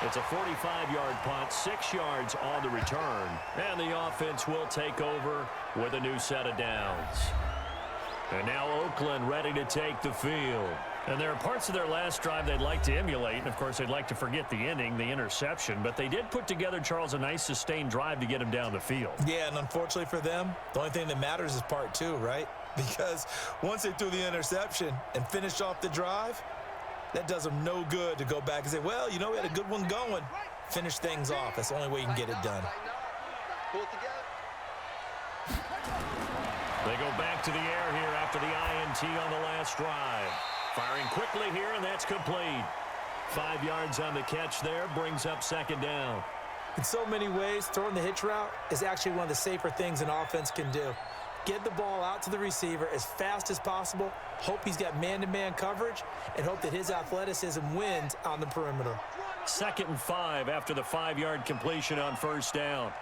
It's a 45-yard punt, 6 yards on the return, and the offense will take over with a new set of downs. And now Oakland ready to take the field. And there are parts of their last drive they'd like to emulate, and of course they'd like to forget the inning, the interception, but they did put together, Charles, a nice sustained drive to get him down the field. Yeah, and unfortunately for them, the only thing that matters is part 2, right? Because once they threw the interception and finished off the drive, that does them no good to go back and say, well, you know, we had a good one going. Finish things off. That's the only way you can get it done. Pull it together. They go back to the air here after the INT on the last drive. Firing quickly here, and that's complete. 5 yards on the catch there, brings up 2nd down. In so many ways, throwing the hitch route is actually one of the safer things an offense can do. Get the ball out to the receiver as fast as possible, hope he's got man-to-man coverage, and hope that his athleticism wins on the perimeter. 2nd and 5 after the 5-yard completion on 1st down.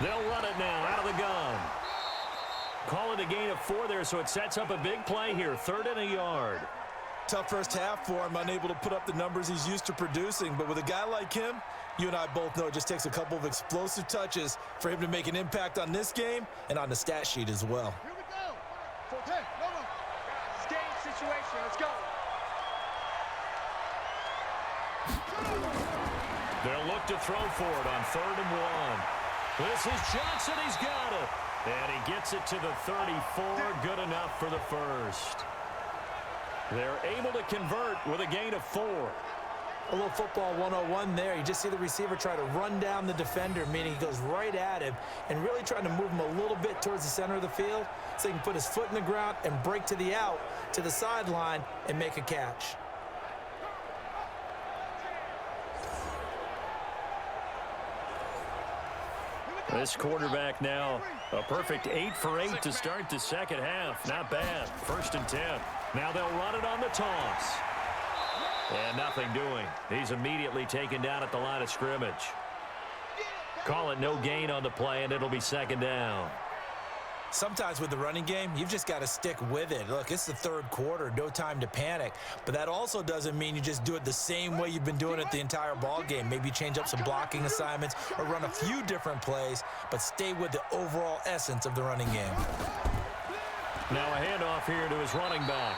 They'll run it now out of the gun. Call it a gain of 4 there, so it sets up a big play here. 3rd and a yard. Tough first half for him, unable to put up the numbers he's used to producing. But with a guy like him, you and I both know it just takes a couple of explosive touches for him to make an impact on this game and on the stat sheet as well. Here we go. 4-10. No, no. It's game situation. Let's go. They'll look to throw for it on 3rd and 1. This is Johnson. He's got it. And he gets it to the 34. Good enough for the first. They're able to convert with a gain of 4. A little football 101 there. You just see the receiver try to run down the defender, meaning he goes right at him and really trying to move him a little bit towards the center of the field so he can put his foot in the ground and break to the out, to the sideline, and make a catch. This quarterback now a perfect 8 for 8 to start the second half. Not bad. 1st and 10. Now they'll run it on the toss. And nothing doing. He's immediately taken down at the line of scrimmage. Call it no gain on the play, and it'll be 2nd down. Sometimes with the running game, you've just got to stick with it. Look, it's the 3rd quarter, no time to panic. But that also doesn't mean you just do it the same way you've been doing it the entire ball game. Maybe change up some blocking assignments or run a few different plays, but stay with the overall essence of the running game. Now a handoff here to his running back.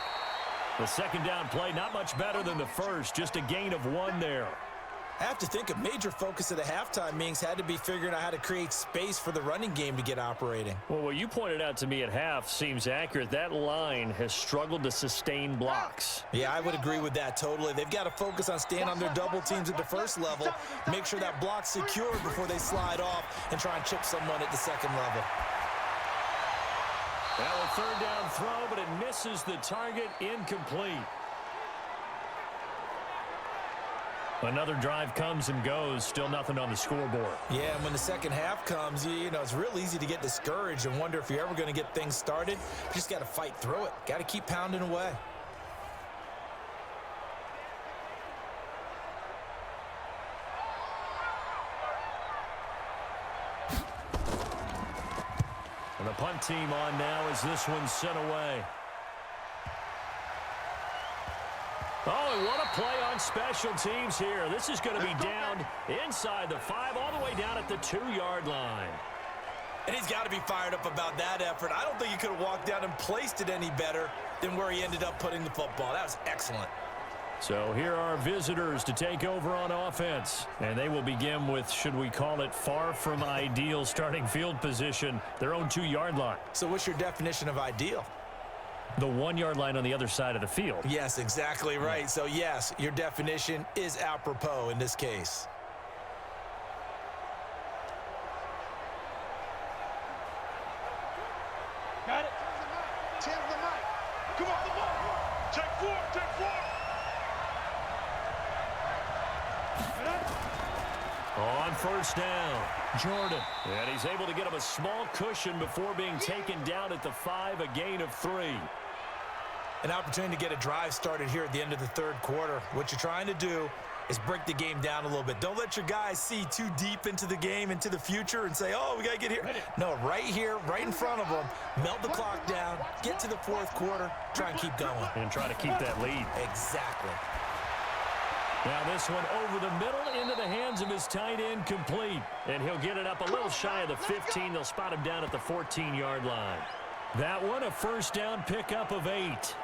The 2nd down play, not much better than the first, just a gain of 1 there. I have to think a major focus of the halftime meetings had to be figuring out how to create space for the running game to get operating. Well, what you pointed out to me at half seems accurate. That line has struggled to sustain blocks. Yeah, I would agree with that totally. They've got to focus on staying on their double teams at the first level, make sure that block's secured before they slide off and try and chip someone at the 2nd level. Now a 3rd down throw, but it misses the target, incomplete. Another drive comes and goes, still nothing on the scoreboard. Yeah, and when the second half comes, you know, it's real easy to get discouraged and wonder if you're ever going to get things started. You just got to fight through it. Got to keep pounding away. And the punt team on now as this one's sent away. Oh, and what a play on special teams here. This is going to be down inside the 5, all the way down at the 2-yard line. And he's got to be fired up about that effort. I don't think he could have walked down and placed it any better than where he ended up putting the football. That was excellent. So here are visitors to take over on offense. And they will begin with, should we call it, far from ideal starting field position, their own 2-yard line. So what's your definition of ideal? The 1-yard line on the other side of the field. Yes, exactly right. So, yes, your definition is apropos in this case. Got it. Tend the mic. Come on, the ball. Take 4, take 4. On first down, Jordan. And he's able to get him a small cushion before being taken down at the 5, a gain of 3. An opportunity to get a drive started here at the end of the third quarter. What you're trying to do is break the game down a little bit. Don't let your guys see too deep into the game, into the future, and say, oh, we got to get here. No, right here, right in front of them, melt the clock down, get to the fourth quarter, try and keep going. And try to keep that lead. Exactly. Now this one over the middle into the hands of his tight end, complete. And he'll get it up a little shy of the 15. They'll spot him down at the 14-yard line. That one a first down pickup of 8.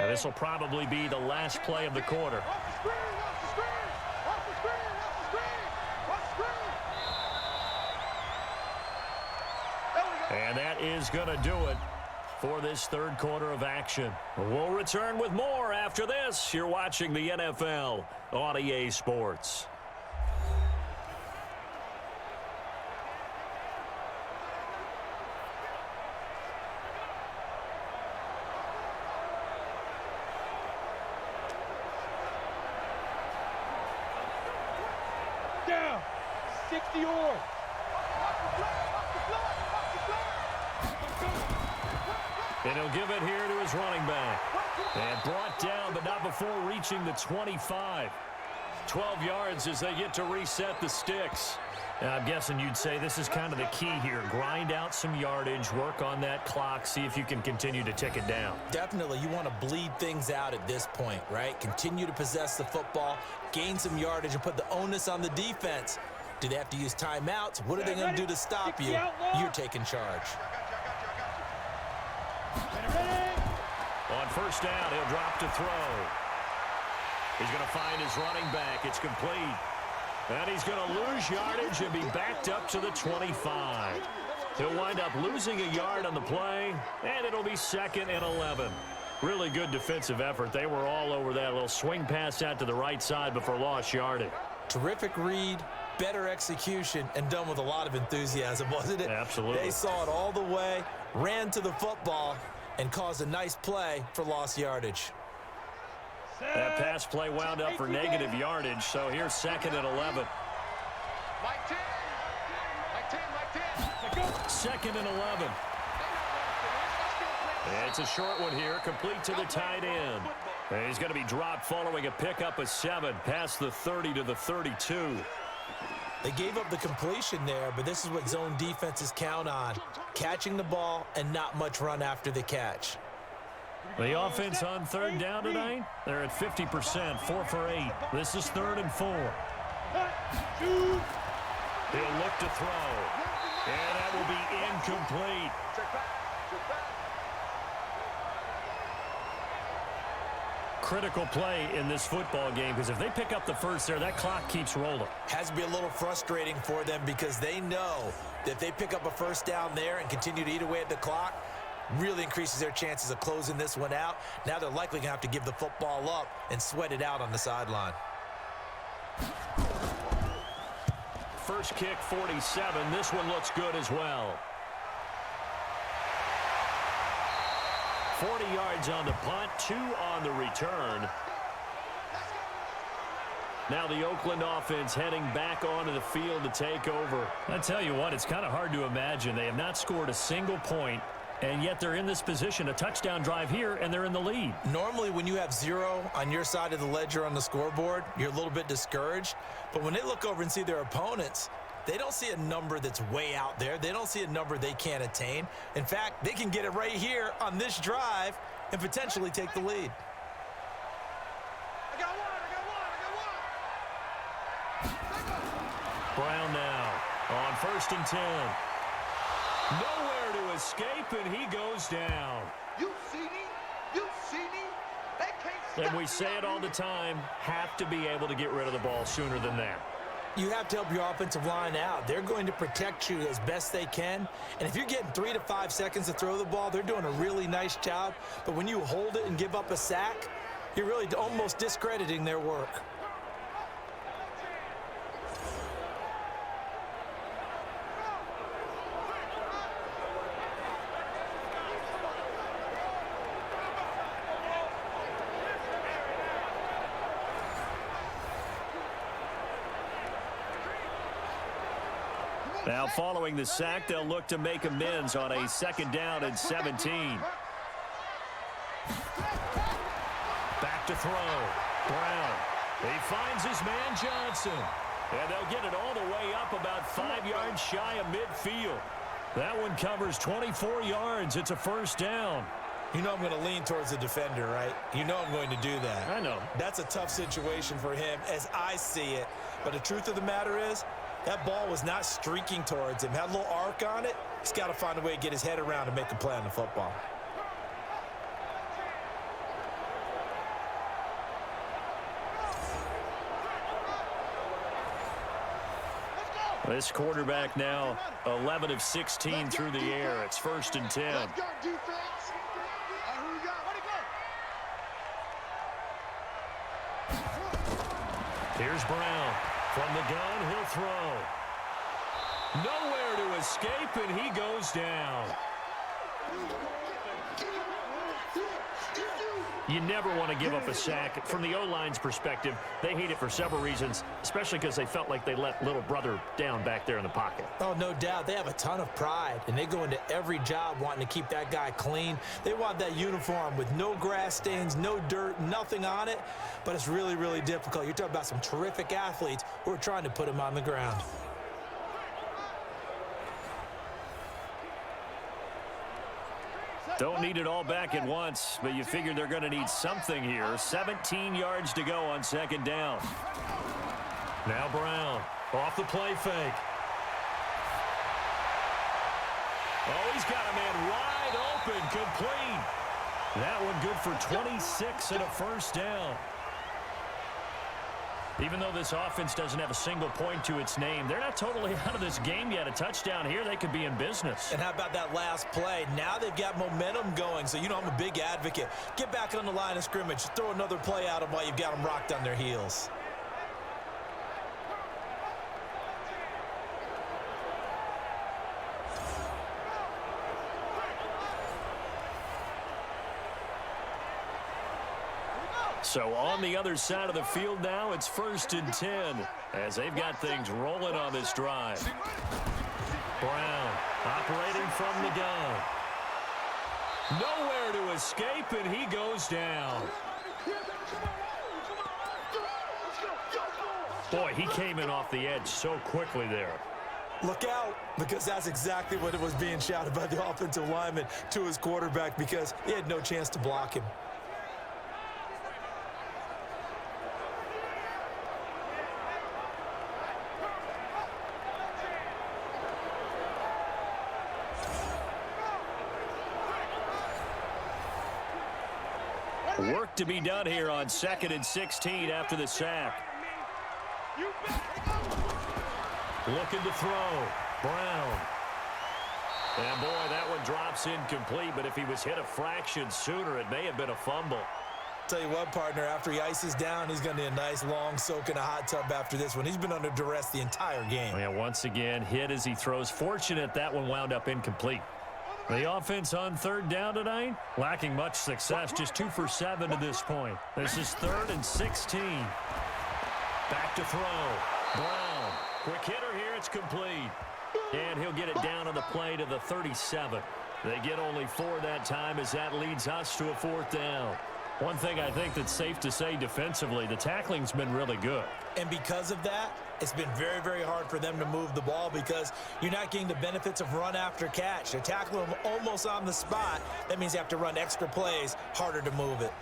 This will probably be the last play of the quarter. And that is going to do it for this third quarter of action. We'll return with more after this. You're watching the NFL on EA Sports. Down. 60 yards. And he'll give it here to his running back. And brought down, but not before reaching the 25. 12 yards as they get to reset the Stix. I'm guessing you'd say this is kind of the key here. Grind out some yardage, work on that clock, see if you can continue to tick it down. Definitely, you want to bleed things out at this point, right? Continue to possess the football, gain some yardage, and put the onus on the defense. Do they have to use timeouts? What are they going to do to stop you? You're taking charge. On first down, he'll drop to throw. He's going to find his running back. It's complete. And he's going to lose yardage and be backed up to the 25. He'll wind up losing a yard on the play, and it'll be 2nd and 11. Really good defensive effort. They were all over that little swing pass out to the right side before lost yardage. Terrific read, better execution, and done with a lot of enthusiasm, wasn't it? Absolutely. They saw it all the way, ran to the football, and caused a nice play for lost yardage. That pass play wound up for negative yardage, so here's 2nd and 11. 2nd and 11. It's a short one here, complete to the tight end. And he's going to be dropped following a pickup of 7, past the 30 to the 32. They gave up the completion there, but this is what zone defenses count on. Catching the ball and not much run after the catch. The offense on third down tonight, they're at 50%, 4 for 8. This is 3rd and 4. He'll look to throw, and that will be incomplete. Critical play in this football game, because if they pick up the first there, that clock keeps rolling. Has to be a little frustrating for them because they know that if they pick up a first down there and continue to eat away at the clock, really increases their chances of closing this one out. Now they're likely going to have to give the football up and sweat it out on the sideline. First kick, 47. This one looks good as well. 40 yards on the punt, 2 on the return. Now the Oakland offense heading back onto the field to take over. I tell you what, it's kind of hard to imagine. They have not scored a single point And yet they're in this position, a touchdown drive here, and they're in the lead. Normally, when you have 0 on your side of the ledger on the scoreboard, you're a little bit discouraged. But when they look over and see their opponents, they don't see a number that's way out there. They don't see a number they can't attain. In fact, they can get it right here on this drive and potentially take the lead. I got one. Brown now on 1st and 10. Nowhere to escape, and he goes down. You see me? You see me? They can't stop And we say it all the time, have to be able to get rid of the ball sooner than that. You have to help your offensive line out. They're going to protect you as best they can. And if you're getting 3 to 5 seconds to throw the ball, they're doing a really nice job. But when you hold it and give up a sack, you're really almost discrediting their work. Now following the sack, they'll look to make amends on a 2nd down and 17. Back to throw. Brown. He finds his man Johnson. And they'll get it all the way up about 5 yards shy of midfield. That one covers 24 yards. It's a 1st down. You know I'm going to lean towards the defender, right? You know I'm going to do that. I know. That's a tough situation for him as I see it. But the truth of the matter is, that ball was not streaking towards him. Had a little arc on it. He's got to find a way to get his head around and make a play on the football. This quarterback now 11 of 16 through the air. It's 1st and 10. Let's go, defense. Who we got? Here's Brown. From the gun, he'll throw. Nowhere to escape, and he goes down. You never want to give up a sack. From the O-line's perspective, they hate it for several reasons, especially because they felt like they let little brother down back there in the pocket. Oh, no doubt. They have a ton of pride, and they go into every job wanting to keep that guy clean. They want that uniform with no grass stains, no dirt, nothing on it, but it's really, really difficult. You're talking about some terrific athletes who are trying to put him on the ground. Don't need it all back at once, but you figure they're going to need something here. 17 yards to go on 2nd down. Now Brown off the play fake. Oh, he's got a man wide open, complete. That one good for 26 and a 1st down. Even though this offense doesn't have a single point to its name, they're not totally out of this game yet. A touchdown here, they could be in business. And how about that last play? Now they've got momentum going, so you know I'm a big advocate. Get back on the line of scrimmage. Throw another play at them while you've got them rocked on their heels. So on the other side of the field now, it's 1st and 10 as they've got things rolling on this drive. Brown operating from the gun. Nowhere to escape, and he goes down. Boy, he came in off the edge so quickly there. Look out, because that's exactly what it was being shouted by the offensive lineman to his quarterback, because he had no chance to block him. Work to be done here on 2nd and 16 after the sack. Looking to throw. Brown. And boy, that one drops incomplete, but if he was hit a fraction sooner, it may have been a fumble. Tell you what, partner, after he ices down, he's going to need a nice long soak in a hot tub after this one. He's been under duress the entire game. Yeah, once again, hit as he throws. Fortunate that one wound up incomplete. The offense on 3rd down tonight, lacking much success, just 2 for 7 to this point. This is 3rd and 16. Back to throw. Brown. Quick hitter here, it's complete. And he'll get it down on the play to the 37. They get only 4 that time as that leads us to a 4th down. One thing I think that's safe to say defensively, the tackling's been really good. And because of that, it's been very, very hard for them to move the ball because you're not getting the benefits of run after catch. They tackle them almost on the spot. That means you have to run extra plays, harder to move it.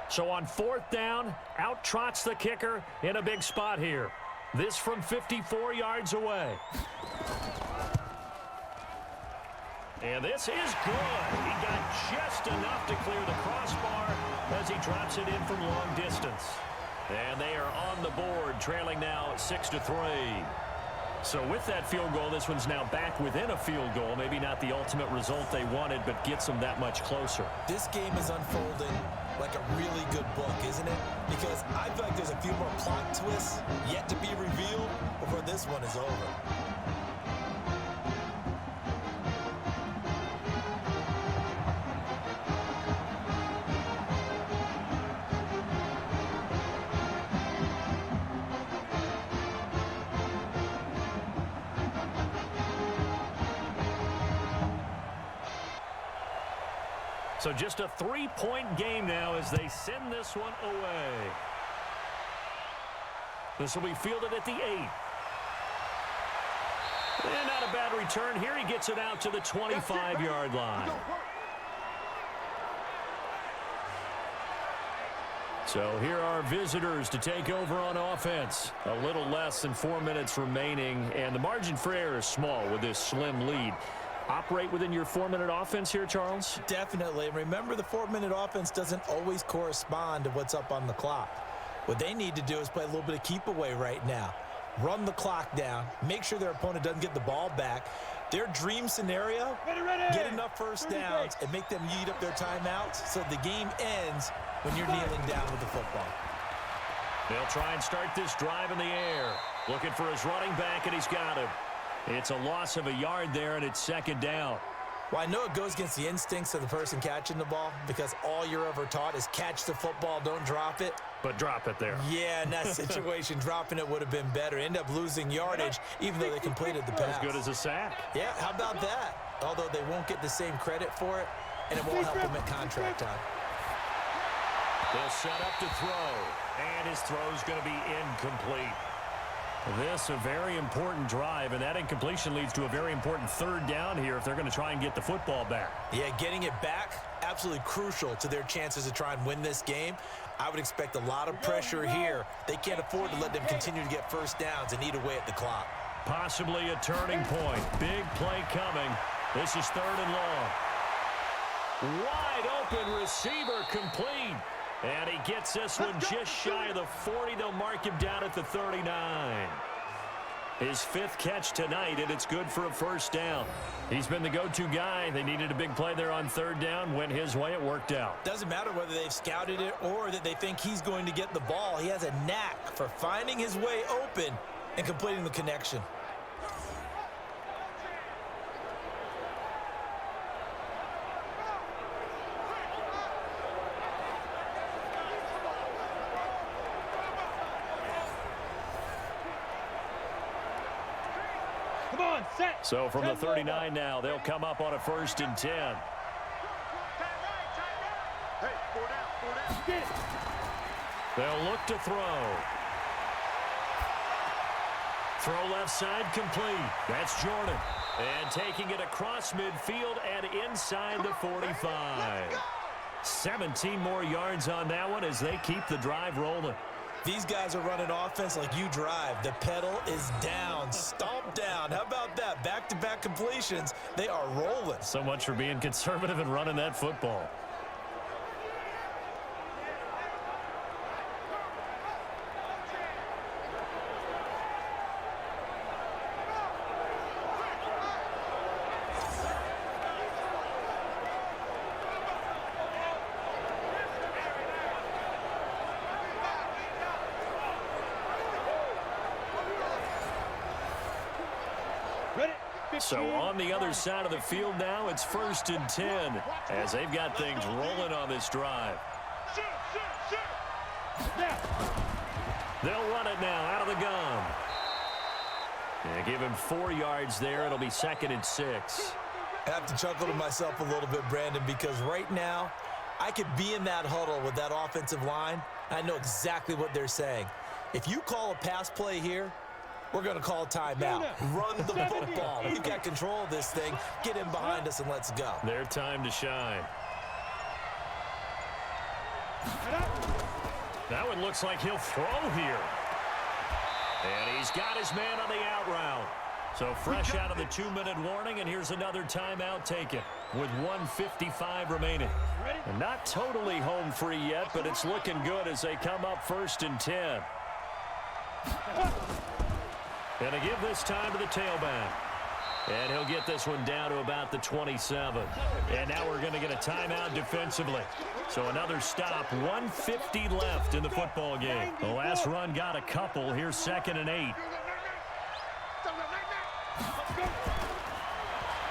So on 4th down, out trots the kicker in a big spot here. This from 54 yards away. And this is good. He got just enough to clear the crossbar as he drops it in from long distance. And they are on the board, trailing now 6-3. So with that field goal, this one's now back within a field goal. Maybe not the ultimate result they wanted, but gets them that much closer. This game is unfolding like a really good book, isn't it? Because I feel like there's a few more plot twists yet to be revealed before this one is over. So just a 3-point game now as they send this one away. This will be fielded at the 8. And not a bad return here. He gets it out to the 25-yard line. So here are visitors to take over on offense. A little less than 4 minutes remaining, and the margin for error is small with this slim lead. Operate within your 4-minute offense here, Charles? Definitely. Remember, the 4-minute offense doesn't always correspond to what's up on the clock. What they need to do is play a little bit of keep away right now. Run the clock down. Make sure their opponent doesn't get the ball back. Their dream scenario, get enough first downs and make them eat up their timeouts so the game ends when you're kneeling down with the football. They'll try and start this drive in the air. Looking for his running back, and he's got him. It's a loss of a yard there, and it's 2nd down. Well, I know it goes against the instincts of the person catching the ball because all you're ever taught is catch the football, don't drop it. But drop it there. Yeah, in that situation, dropping it would have been better. End up losing yardage, even though they completed the pass. As good as a sack. Yeah, how about that? Although they won't get the same credit for it, and it won't help them at contract time. They'll set up to throw, and his throw's going to be incomplete. This a very important drive, and that incompletion leads to a very important 3rd down here if they're going to try and get the football back. Yeah, getting it back, absolutely crucial to their chances to try and win this game. I would expect a lot of pressure here. They can't afford to let them continue to get first downs and eat away at the clock. Possibly a turning point. Big play coming. This is 3rd and long. Wide open receiver complete. And he gets this one just shy of the 40. They'll mark him down at the 39. His 5th catch tonight, and it's good for a first down. He's been the go-to guy. They needed a big play there on 3rd down. Went his way. It worked out. Doesn't matter whether they've scouted it or that they think he's going to get the ball. He has a knack for finding his way open and completing the connection. So from the 39 now, they'll come up on a 1st and 10. They'll look to throw. Throw left side complete. That's Jordan. And taking it across midfield and inside the 45. 17 more yards on that one as they keep the drive rolling. These guys are running offense like you drive. The pedal is down, stomp down. How about that? Back-to-back completions. They are rolling. So much for being conservative and running that football. So on the other side of the field now, it's 1st and 10 as they've got things rolling on this drive. They'll run it now out of the gun. Yeah, give him 4 yards there. It'll be 2nd and 6. I have to chuckle to myself a little bit, Brandon, because right now I could be in that huddle with that offensive line. I know exactly what they're saying. If you call a pass play here, we're going to call timeout. Run the football. We've got control of this thing. Get in behind us and let's go. Their time to shine. That one looks like he'll throw here. And he's got his man on the out route. So fresh out of the 2-minute warning, and here's another timeout taken with 1:55 remaining. And not totally home free yet, but it's looking good as they come up 1st and 10. And they give this time to the tailback. And he'll get this one down to about the 27. And now we're going to get a timeout defensively. So another stop, 1:50 left in the football game. The last run got a couple. Here's 2nd and 8.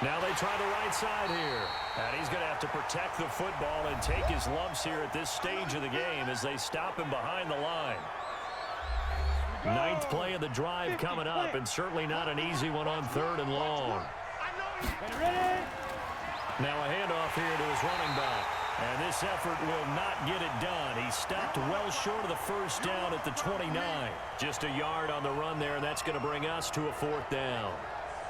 Now they try the right side here. And he's going to have to protect the football and take his lumps here at this stage of the game as they stop him behind the line. 9th play of the drive coming up, and certainly not an easy one on 3rd and long. Now a handoff here to his running back. And this effort will not get it done. He stopped well short of the first down at the 29. Just a yard on the run there, and that's going to bring us to a 4th down.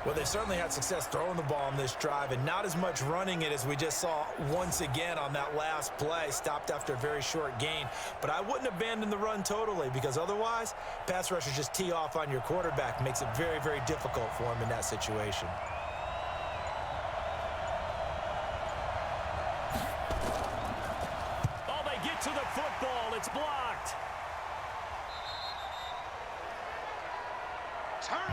Well, they certainly had success throwing the ball on this drive and not as much running it as we just saw once again on that last play. Stopped after a very short gain. But I wouldn't abandon the run totally because otherwise, pass rushers just tee off on your quarterback. Makes it very, very difficult for him in that situation. Oh, they get to the football. It's blocked.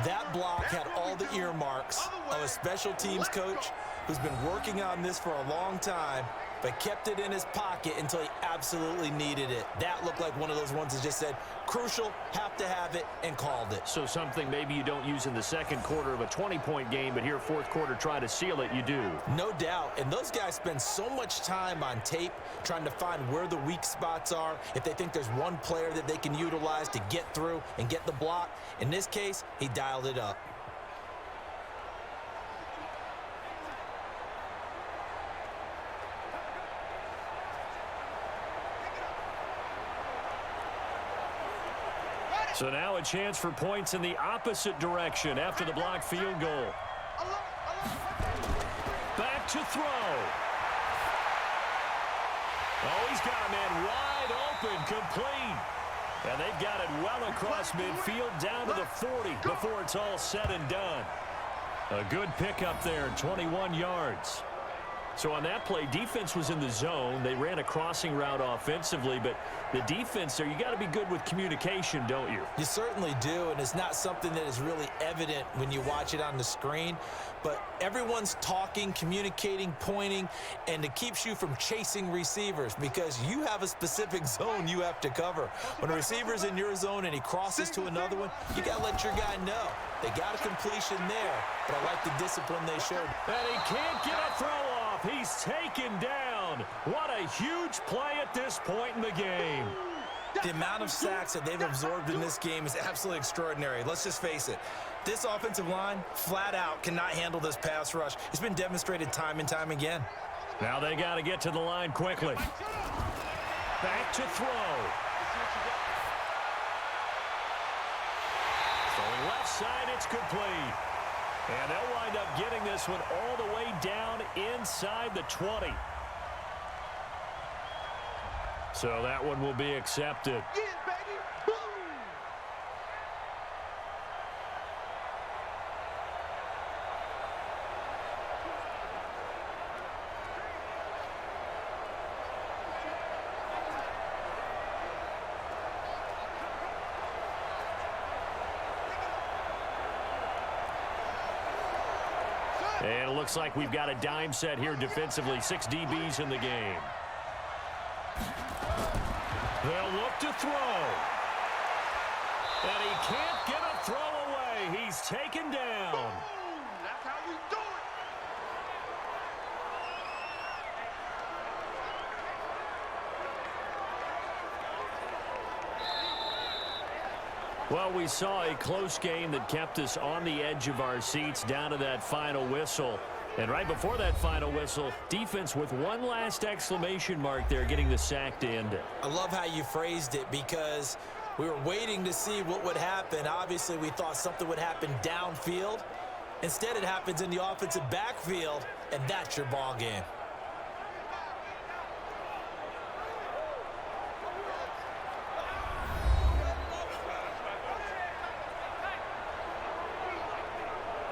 That block had all the earmarks of a special teams coach who's been working on this for a long time, but kept it in his pocket until he absolutely needed it. That looked like one of those ones that just said, crucial, have to have it, and called it. So something maybe you don't use in the 2nd quarter of a 20-point game, but here 4th quarter try to seal it, you do. No doubt, and those guys spend so much time on tape trying to find where the weak spots are, if they think there's one player that they can utilize to get through and get the block. In this case, he dialed it up. So now a chance for points in the opposite direction after the blocked field goal. Back to throw. Oh, he's got a man wide open, complete. And they've got it well across midfield down to the 40 before it's all said and done. A good pickup there, 21 yards. So on that play, defense was in the zone. They ran a crossing route offensively, but the defense there, you got to be good with communication, don't you? You certainly do, and it's not something that is really evident when you watch it on the screen, but everyone's talking, communicating, pointing, and it keeps you from chasing receivers because you have a specific zone you have to cover. When a receiver's in your zone and he crosses to another one, you got to let your guy know. They got a completion there, but I like the discipline they showed. And he can't get a throw off. He's taken down. What a huge play at this point in the game. The amount of sacks that they've absorbed in this game is absolutely extraordinary. Let's just face it. This offensive line, flat out, cannot handle this pass rush. It's been demonstrated time and time again. Now they got to get to the line quickly. Back to throw. So left side, it's complete. And they'll wind up getting this one all the way down inside the 20. So that one will be accepted. Yeah, baby. Boom. And it looks like we've got a dime set here defensively. 6 DBs in the game. They'll look to throw. And he can't get a throw away. He's taken down. Boom. That's how we do it. Well, we saw a close game that kept us on the edge of our seats down to that final whistle. And right before that final whistle, defense with one last exclamation mark there, getting the sack to end it. I love how you phrased it, because we were waiting to see what would happen. Obviously, we thought something would happen downfield. Instead, it happens in the offensive backfield, and that's your ball game.